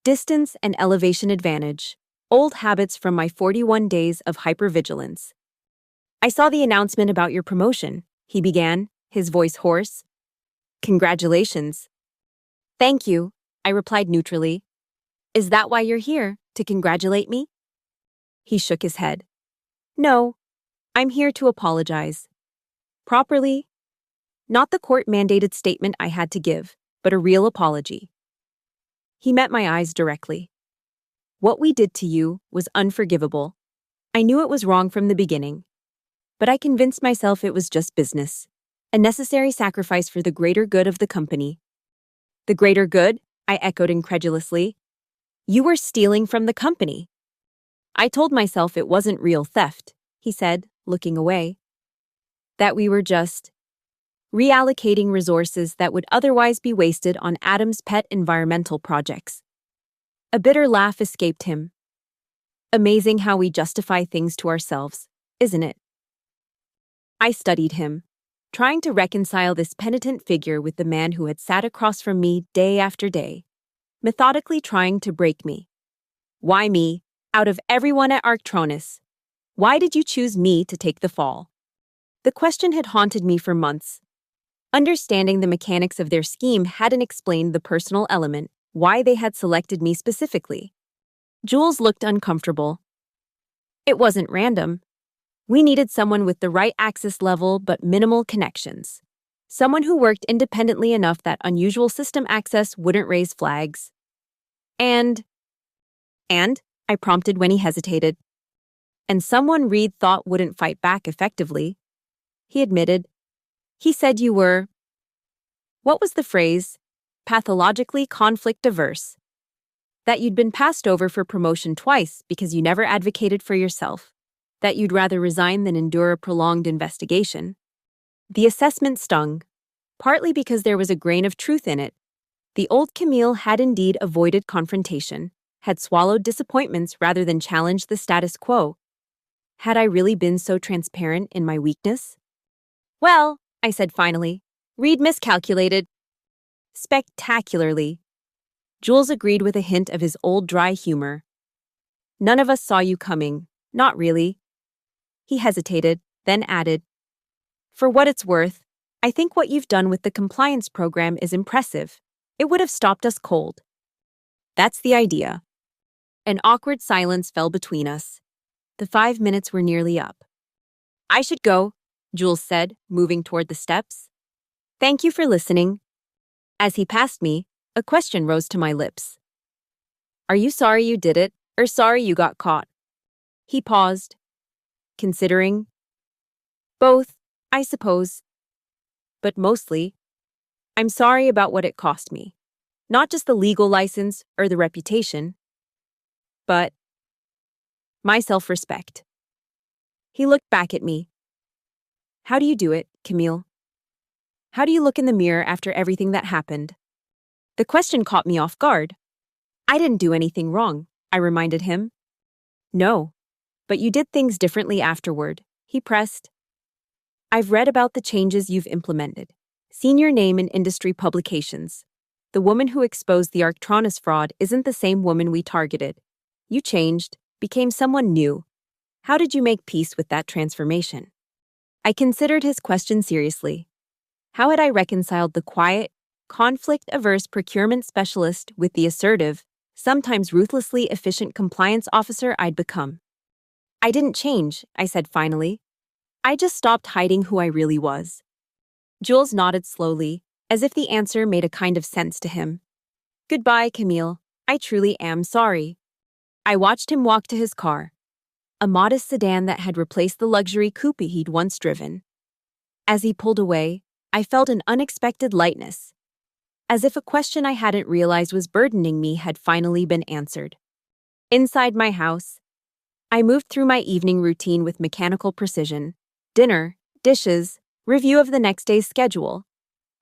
Distance and elevation advantage, old habits from my 41 days of hypervigilance. "I saw the announcement about your promotion," he began, his voice hoarse. "Congratulations." "Thank you," I replied neutrally. "Is that why you're here, to congratulate me?" He shook his head. "No, I'm here to apologize. Properly. Not the court-mandated statement I had to give, but a real apology." He met my eyes directly. "What we did to you was unforgivable. I knew it was wrong from the beginning, but I convinced myself it was just business, a necessary sacrifice for the greater good of the company." "The greater good?" I echoed incredulously. "You were stealing from the company." "I told myself it wasn't real theft," he said, looking away. "That we were just reallocating resources that would otherwise be wasted on Adam's pet environmental projects." A bitter laugh escaped him. "Amazing how we justify things to ourselves, isn't it?" I studied him, trying to reconcile this penitent figure with the man who had sat across from me day after day, methodically trying to break me. Why me, out of everyone at Arctronus? Why did you choose me to take the fall? The question had haunted me for months. Understanding the mechanics of their scheme hadn't explained the personal element, why they had selected me specifically. Jules looked uncomfortable. "It wasn't random. We needed someone with the right access level but minimal connections. Someone who worked independently enough that unusual system access wouldn't raise flags. And I prompted when he hesitated. And someone Reed thought wouldn't fight back effectively." He admitted. "He said you were," what was the phrase? "Pathologically conflict-averse. That you'd been passed over for promotion twice because you never advocated for yourself. That you'd rather resign than endure a prolonged investigation." The assessment stung, partly because there was a grain of truth in it. The old Camille had indeed avoided confrontation, had swallowed disappointments rather than challenged the status quo. Had I really been so transparent in my weakness? "Well," I said finally, "Reed miscalculated." "Spectacularly." Jules agreed with a hint of his old dry humor. "None of us saw you coming, Not really. He hesitated, then added, For what it's worth, I think what you've done with the compliance program is impressive. It would have stopped us cold. That's the idea. An awkward silence fell between us. The 5 minutes were nearly up. I should go, Jules said, moving toward the steps. Thank you for listening. As he passed me, a question rose to my lips. Are you sorry you did it, or sorry you got caught? He paused, considering. Both, I suppose. But mostly, I'm sorry about what it cost me. Not just the legal license or the reputation, but my self-respect. He looked back at me. How do you do it, Camille? How do you look in the mirror after everything that happened? The question caught me off guard. I didn't do anything wrong, I reminded him. No, but you did things differently afterward, he pressed. I've read about the changes you've implemented. Seen your name in industry publications. The woman who exposed the Arctronus fraud isn't the same woman we targeted. You changed, became someone new. How did you make peace with that transformation? I considered his question seriously. How had I reconciled the quiet, conflict-averse procurement specialist with the assertive, sometimes ruthlessly efficient compliance officer I'd become? I didn't change, I said finally. I just stopped hiding who I really was. Jules nodded slowly, as if the answer made a kind of sense to him. Goodbye, Camille. I truly am sorry. I watched him walk to his car, a modest sedan that had replaced the luxury coupe he'd once driven. As he pulled away, I felt an unexpected lightness, as if a question I hadn't realized was burdening me had finally been answered. Inside my house, I moved through my evening routine with mechanical precision. Dinner, dishes, review of the next day's schedule.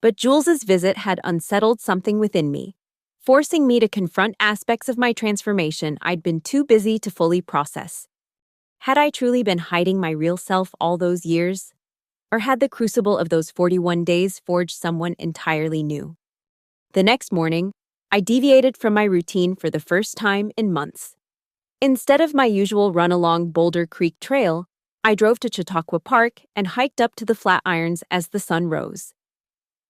But Jules's visit had unsettled something within me, forcing me to confront aspects of my transformation I'd been too busy to fully process. Had I truly been hiding my real self all those years? Or had the crucible of those 41 days forged someone entirely new? The next morning, I deviated from my routine for the first time in months. Instead of my usual run along Boulder Creek Trail, I drove to Chautauqua Park and hiked up to the Flatirons as the sun rose.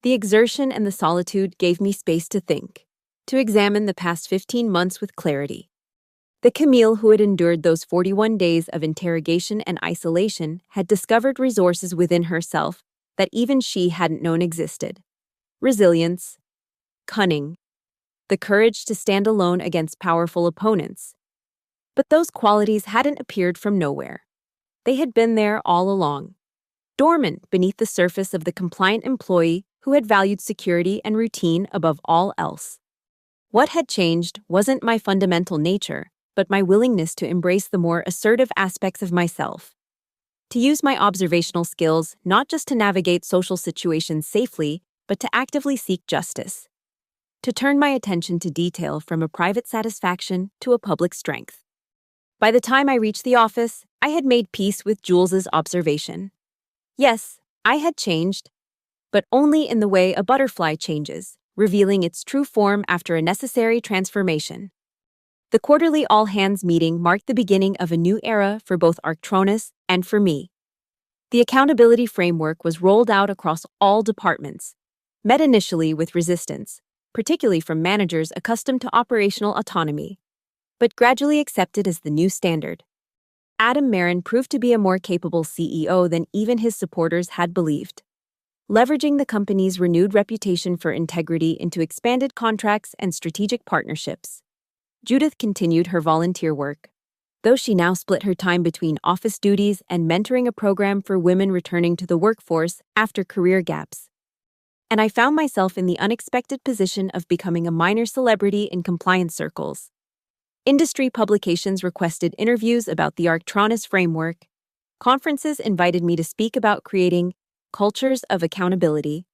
The exertion and the solitude gave me space to think, to examine the past 15 months with clarity. The Camille who had endured those 41 days of interrogation and isolation had discovered resources within herself that even she hadn't known existed. Resilience, cunning, the courage to stand alone against powerful opponents. But those qualities hadn't appeared from nowhere. They had been there all along, dormant beneath the surface of the compliant employee who had valued security and routine above all else. What had changed wasn't my fundamental nature, but my willingness to embrace the more assertive aspects of myself. To use my observational skills not just to navigate social situations safely, but to actively seek justice. To turn my attention to detail from a private satisfaction to a public strength. By the time I reached the office, I had made peace with Jules's observation. Yes, I had changed, but only in the way a butterfly changes, revealing its true form after a necessary transformation. The quarterly all-hands meeting marked the beginning of a new era for both Arctronus and for me. The accountability framework was rolled out across all departments, met initially with resistance, particularly from managers accustomed to operational autonomy, but gradually accepted as the new standard. Adam Marin proved to be a more capable CEO than even his supporters had believed. Leveraging the company's renewed reputation for integrity into expanded contracts and strategic partnerships, Judith continued her volunteer work, though she now split her time between office duties and mentoring a program for women returning to the workforce after career gaps. And I found myself in the unexpected position of becoming a minor celebrity in compliance circles. Industry publications requested interviews about the Arctronus framework. Conferences invited me to speak about creating cultures of accountability.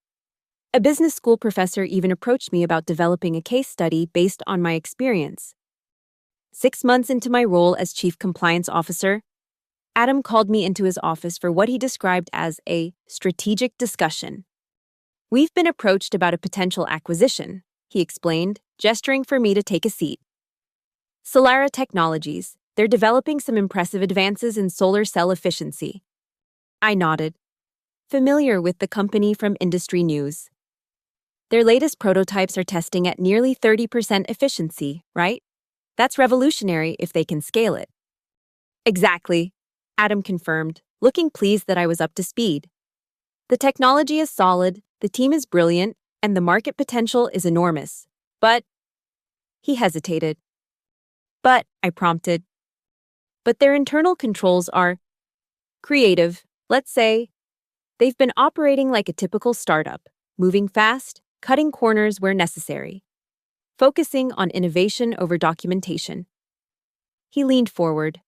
A business school professor even approached me about developing a case study based on my experience. 6 months into my role as Chief Compliance Officer, Adam called me into his office for what he described as a strategic discussion. We've been approached about a potential acquisition, he explained, gesturing for me to take a seat. Solara Technologies, They're developing some impressive advances in solar cell efficiency. I nodded, familiar with the company from industry news. Their latest prototypes are testing at nearly 30% efficiency, right? That's revolutionary if they can scale it. Exactly, Adam confirmed, looking pleased that I was up to speed. The technology is solid, the team is brilliant, and the market potential is enormous. But, he hesitated. But, I prompted. But their internal controls are creative, let's say. They've been operating like a typical startup, moving fast, cutting corners where necessary, focusing on innovation over documentation. He leaned forward.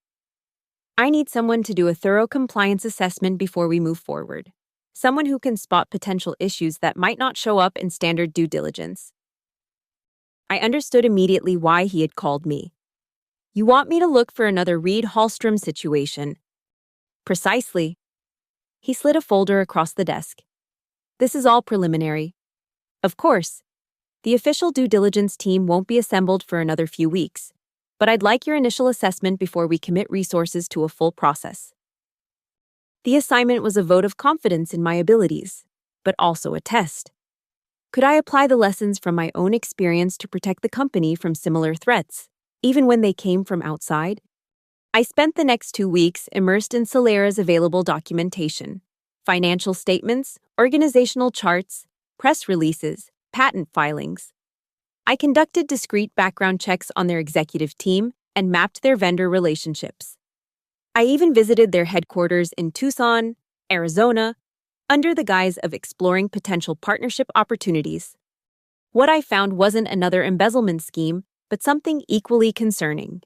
I need someone to do a thorough compliance assessment before we move forward. Someone who can spot potential issues that might not show up in standard due diligence. I understood immediately why he had called me. You want me to look for another Reed Hallstrom situation? Precisely. He slid a folder across the desk. This is all preliminary. Of course, the official due diligence team won't be assembled for another few weeks, but I'd like your initial assessment before we commit resources to a full process. The assignment was a vote of confidence in my abilities, but also a test. Could I apply the lessons from my own experience to protect the company from similar threats, even when they came from outside? I spent the next 2 weeks immersed in Solera's available documentation, financial statements, organizational charts, press releases, patent filings. I conducted discrete background checks on their executive team and mapped their vendor relationships. I even visited their headquarters in Tucson, Arizona, under the guise of exploring potential partnership opportunities. What I found wasn't another embezzlement scheme, but something equally concerning.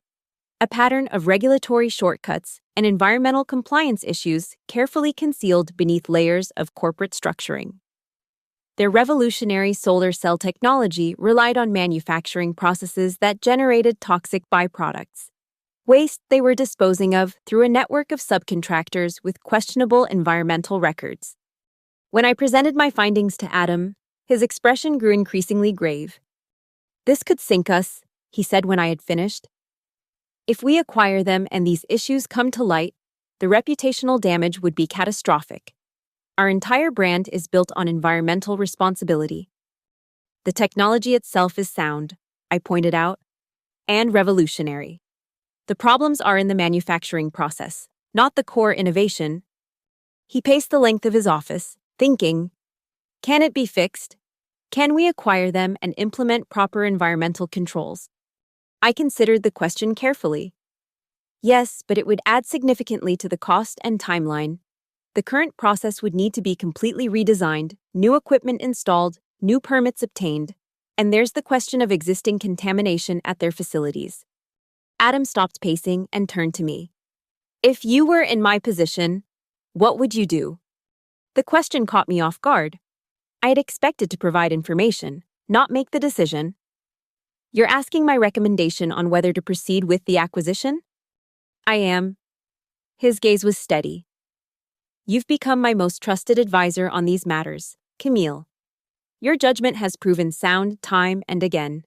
A pattern of regulatory shortcuts and environmental compliance issues carefully concealed beneath layers of corporate structuring. Their revolutionary solar cell technology relied on manufacturing processes that generated toxic byproducts, waste they were disposing of through a network of subcontractors with questionable environmental records. When I presented my findings to Adam, his expression grew increasingly grave. This could sink us, he said when I had finished. If we acquire them and these issues come to light, the reputational damage would be catastrophic. Our entire brand is built on environmental responsibility. The technology itself is sound, I pointed out, and revolutionary. The problems are in the manufacturing process, not the core innovation. He paced the length of his office, thinking, can it be fixed? Can we acquire them and implement proper environmental controls? I considered the question carefully. Yes, but it would add significantly to the cost and timeline. The current process would need to be completely redesigned, new equipment installed, new permits obtained, and there's the question of existing contamination at their facilities. Adam stopped pacing and turned to me. If you were in my position, what would you do? The question caught me off guard. I had expected to provide information, not make the decision. You're asking my recommendation on whether to proceed with the acquisition? I am. His gaze was steady. You've become my most trusted advisor on these matters, Camille. Your judgment has proven sound time and again.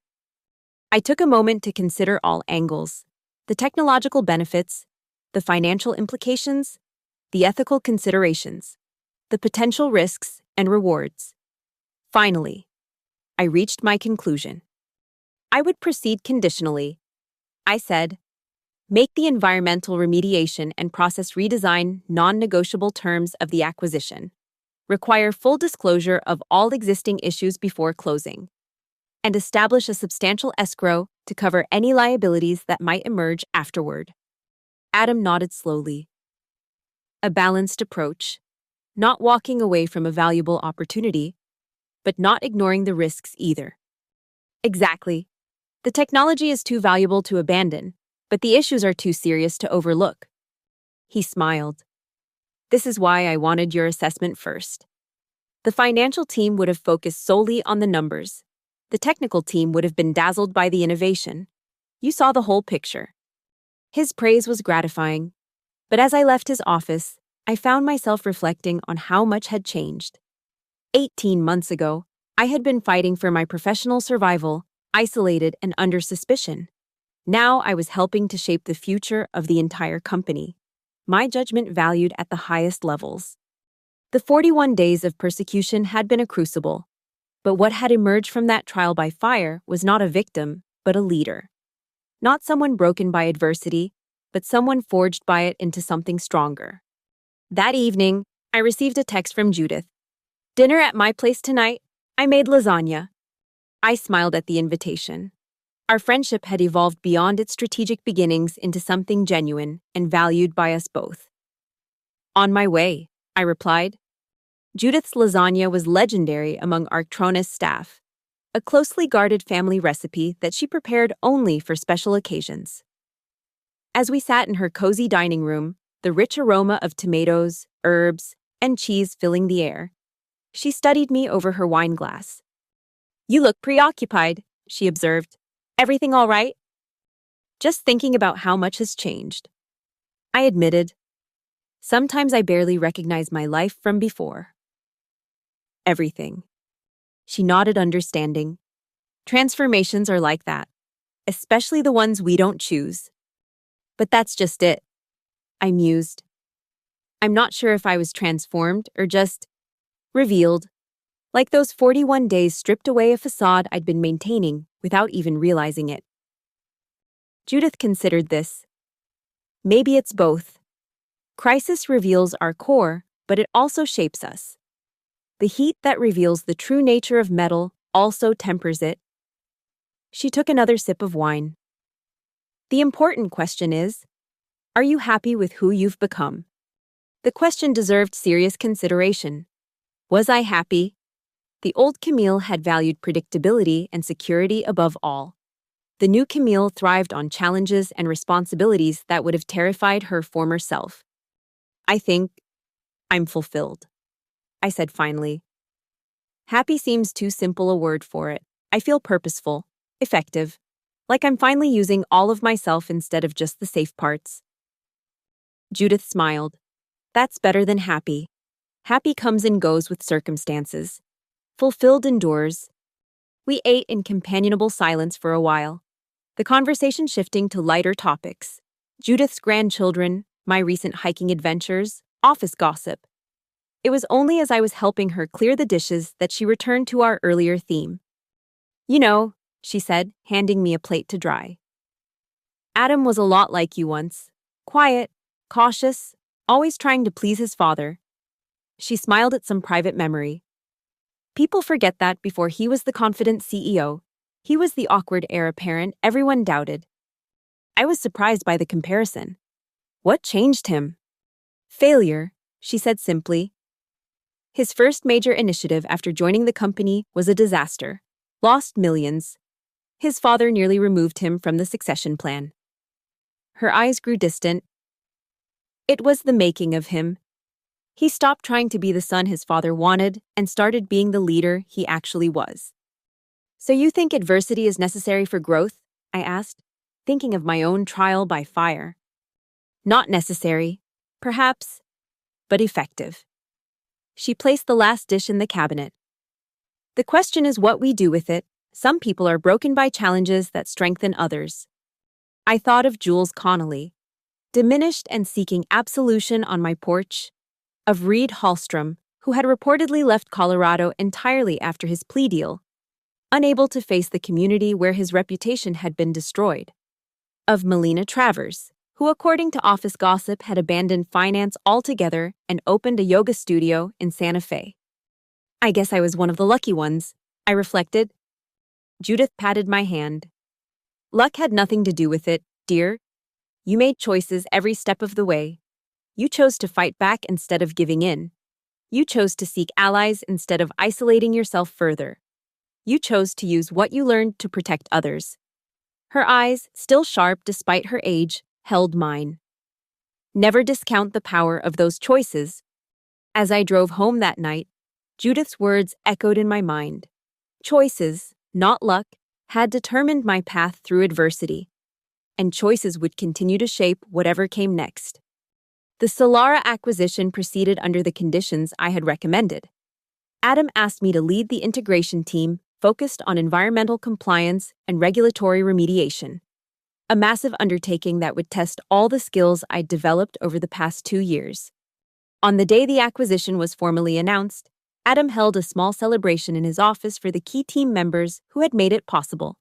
I took a moment to consider all angles, the technological benefits, the financial implications, the ethical considerations, the potential risks and rewards. Finally, I reached my conclusion. I would proceed conditionally. I said, make the environmental remediation and process redesign non-negotiable terms of the acquisition. Require full disclosure of all existing issues before closing. And establish a substantial escrow to cover any liabilities that might emerge afterward. Adam nodded slowly. A balanced approach, not walking away from a valuable opportunity, but not ignoring the risks either. Exactly. The technology is too valuable to abandon, but the issues are too serious to overlook. He smiled. This is why I wanted your assessment first. The financial team would have focused solely on the numbers. The technical team would have been dazzled by the innovation. You saw the whole picture. His praise was gratifying, but as I left his office, I found myself reflecting on how much had changed. 18 months ago, I had been fighting for my professional survival, isolated and under suspicion. Now I was helping to shape the future of the entire company, my judgment valued at the highest levels. The 41 days of persecution had been a crucible, but what had emerged from that trial by fire was not a victim, but a leader. Not someone broken by adversity, but someone forged by it into something stronger. That evening, I received a text from Judith. "Dinner at my place tonight. I made lasagna." I smiled at the invitation. Our friendship had evolved beyond its strategic beginnings into something genuine and valued by us both. "On my way," I replied. Judith's lasagna was legendary among Arctrona's staff, a closely guarded family recipe that she prepared only for special occasions. As we sat in her cozy dining room, the rich aroma of tomatoes, herbs, and cheese filling the air, she studied me over her wine glass. "You look preoccupied," she observed. "Everything all right?" "Just thinking about how much has changed," I admitted. "Sometimes I barely recognize my life from before." "Everything." She nodded, understanding. "Transformations are like that, especially the ones we don't choose." "But that's just it," I mused. I'm not sure if I was transformed or just revealed, like those 41 days stripped away a facade I'd been maintaining without even realizing it. Judith considered this. Maybe it's both. Crisis reveals our core, but it also shapes us. The heat that reveals the true nature of metal also tempers it. She took another sip of wine. The important question is, are you happy with who you've become? The question deserved serious consideration. Was I happy? The old Camille had valued predictability and security above all. The new Camille thrived on challenges and responsibilities that would have terrified her former self. "I think I'm fulfilled," I said finally. Happy seems too simple a word for it. I feel purposeful, effective, like I'm finally using all of myself instead of just the safe parts. Judith smiled. "That's better than happy. Happy comes and goes with circumstances. Fulfilled endures." We ate in companionable silence for a while, the conversation shifting to lighter topics. Judith's grandchildren, my recent hiking adventures, office gossip. It was only as I was helping her clear the dishes that she returned to our earlier theme. "You know," she said, handing me a plate to dry. "Adam was a lot like you once. Quiet, cautious, always trying to please his father." She smiled at some private memory. People forget that before he was the confident CEO, he was the awkward heir apparent everyone doubted. I was surprised by the comparison. What changed him? "Failure," she said simply. His first major initiative after joining the company was a disaster. Lost millions. His father nearly removed him from the succession plan. Her eyes grew distant. "It was the making of him. He stopped trying to be the son his father wanted and started being the leader he actually was." "So you think adversity is necessary for growth?" I asked, thinking of my own trial by fire. "Not necessary, perhaps, but effective." She placed the last dish in the cabinet. "The question is what we do with it. Some people are broken by challenges that strengthen others." I thought of Jules Connolly, diminished and seeking absolution on my porch, of Reed Hallstrom, who had reportedly left Colorado entirely after his plea deal, unable to face the community where his reputation had been destroyed, of Melina Travers, who according to office gossip had abandoned finance altogether and opened a yoga studio in Santa Fe. I guess I was one of the lucky ones, I reflected. Judith patted my hand. "Luck had nothing to do with it, dear. You made choices every step of the way. You chose to fight back instead of giving in. You chose to seek allies instead of isolating yourself further. You chose to use what you learned to protect others." Her eyes, still sharp despite her age, held mine. Never discount the power of those choices. As I drove home that night, Judith's words echoed in my mind. Choices, not luck, had determined my path through adversity, and choices would continue to shape whatever came next. The Solara acquisition proceeded under the conditions I had recommended. Adam asked me to lead the integration team focused on environmental compliance and regulatory remediation. a massive undertaking that would test all the skills I'd developed over the past 2 years. On the day the acquisition was formally announced, Adam held a small celebration in his office for the key team members who had made it possible.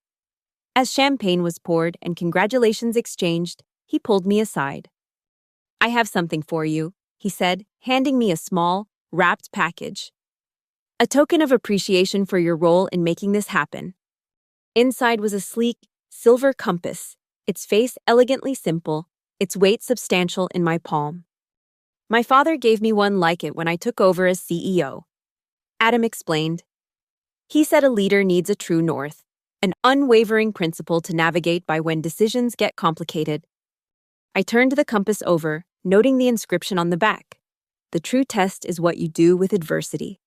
As champagne was poured and congratulations exchanged, he pulled me aside. "I have something for you," he said, handing me a small, wrapped package. "A token of appreciation for your role in making this happen." Inside was a sleek, silver compass, its face elegantly simple, its weight substantial in my palm. "My father gave me one like it when I took over as CEO," Adam explained. "He said a leader needs a true north, an unwavering principle to navigate by when decisions get complicated." I turned the compass over, noting the inscription on the back. "The true test is what you do with adversity."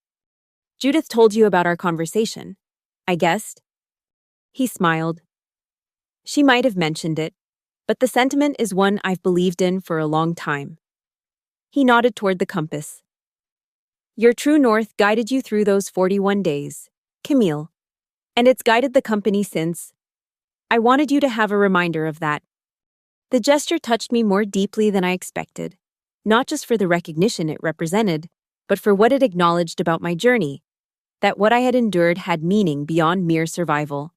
"Judith told you about our conversation, I guessed?" He smiled. "She might have mentioned it, but the sentiment is one I've believed in for a long time." He nodded toward the compass. "Your true north guided you through those 41 days, Camille, and it's guided the company since. I wanted you to have a reminder of that." The gesture touched me more deeply than I expected, not just for the recognition it represented, but for what it acknowledged about my journey, that what I had endured had meaning beyond mere survival.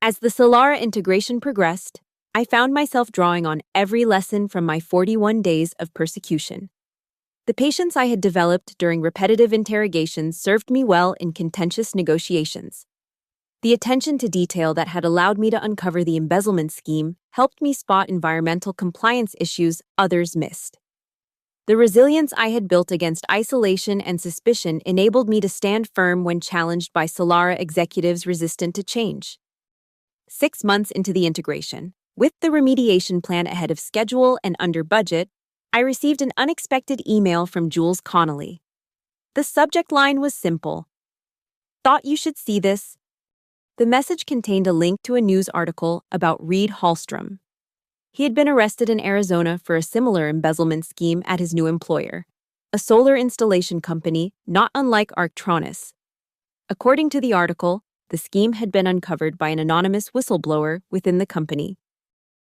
As the Solara integration progressed, I found myself drawing on every lesson from my 41 days of persecution. The patience I had developed during repetitive interrogations served me well in contentious negotiations. The attention to detail that had allowed me to uncover the embezzlement scheme helped me spot environmental compliance issues others missed. The resilience I had built against isolation and suspicion enabled me to stand firm when challenged by Solara executives resistant to change. 6 months into the integration, with the remediation plan ahead of schedule and under budget, I received an unexpected email from Jules Connolly. The subject line was simple: "Thought you should see this." The message contained a link to a news article about Reed Hallstrom. He had been arrested in Arizona for a similar embezzlement scheme at his new employer, a solar installation company not unlike Arctronus. According to the article, the scheme had been uncovered by an anonymous whistleblower within the company.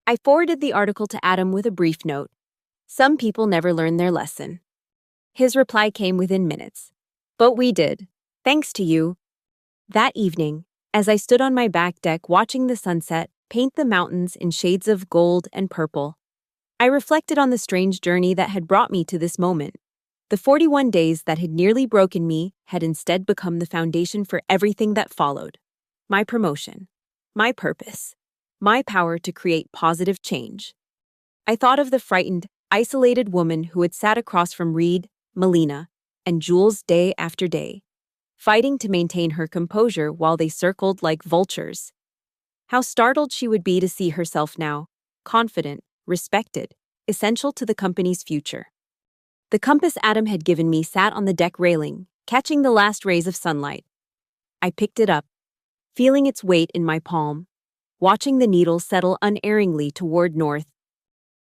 I forwarded the article to Adam with a brief note: "Some people never learn their lesson." His reply came within minutes: "But we did. Thanks to you." That evening, as I stood on my back deck watching the sunset paint the mountains in shades of gold and purple, I reflected on the strange journey that had brought me to this moment. The 41 days that had nearly broken me had instead become the foundation for everything that followed: my promotion, my purpose, my power to create positive change. I thought of the frightened, isolated woman who had sat across from Reed, Melina, and Jules day after day, fighting to maintain her composure while they circled like vultures. How startled she would be to see herself now, confident, respected, essential to the company's future. The compass Adam had given me sat on the deck railing, catching the last rays of sunlight. I picked it up, feeling its weight in my palm, watching the needle settle unerringly toward north.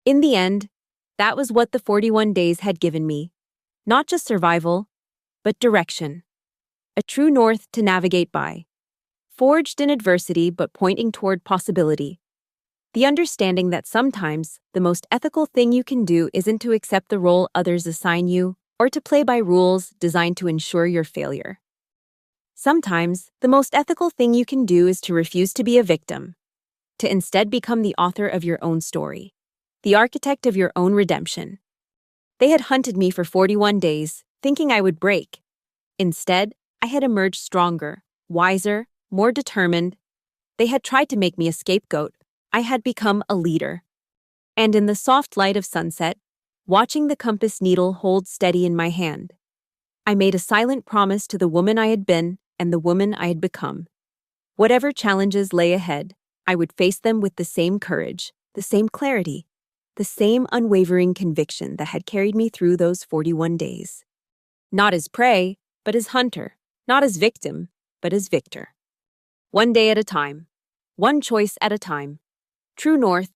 In the end, that was what the 41 days had given me: not just survival, but direction. A true north to navigate by. Forged in adversity but pointing toward possibility. The understanding that sometimes the most ethical thing you can do isn't to accept the role others assign you or to play by rules designed to ensure your failure. Sometimes the most ethical thing you can do is to refuse to be a victim, to instead become the author of your own story, the architect of your own redemption. They had hunted me for 41 days, thinking I would break. Instead, I had emerged stronger, wiser, more determined. They had tried to make me a scapegoat. I had become a leader. And in the soft light of sunset, watching the compass needle hold steady in my hand, I made a silent promise to the woman I had been and the woman I had become. Whatever challenges lay ahead, I would face them with the same courage, the same clarity, the same unwavering conviction that had carried me through those 41 days. Not as prey, but as hunter. Not as victim, but as victor. One day at a time. One choice at a time. True north,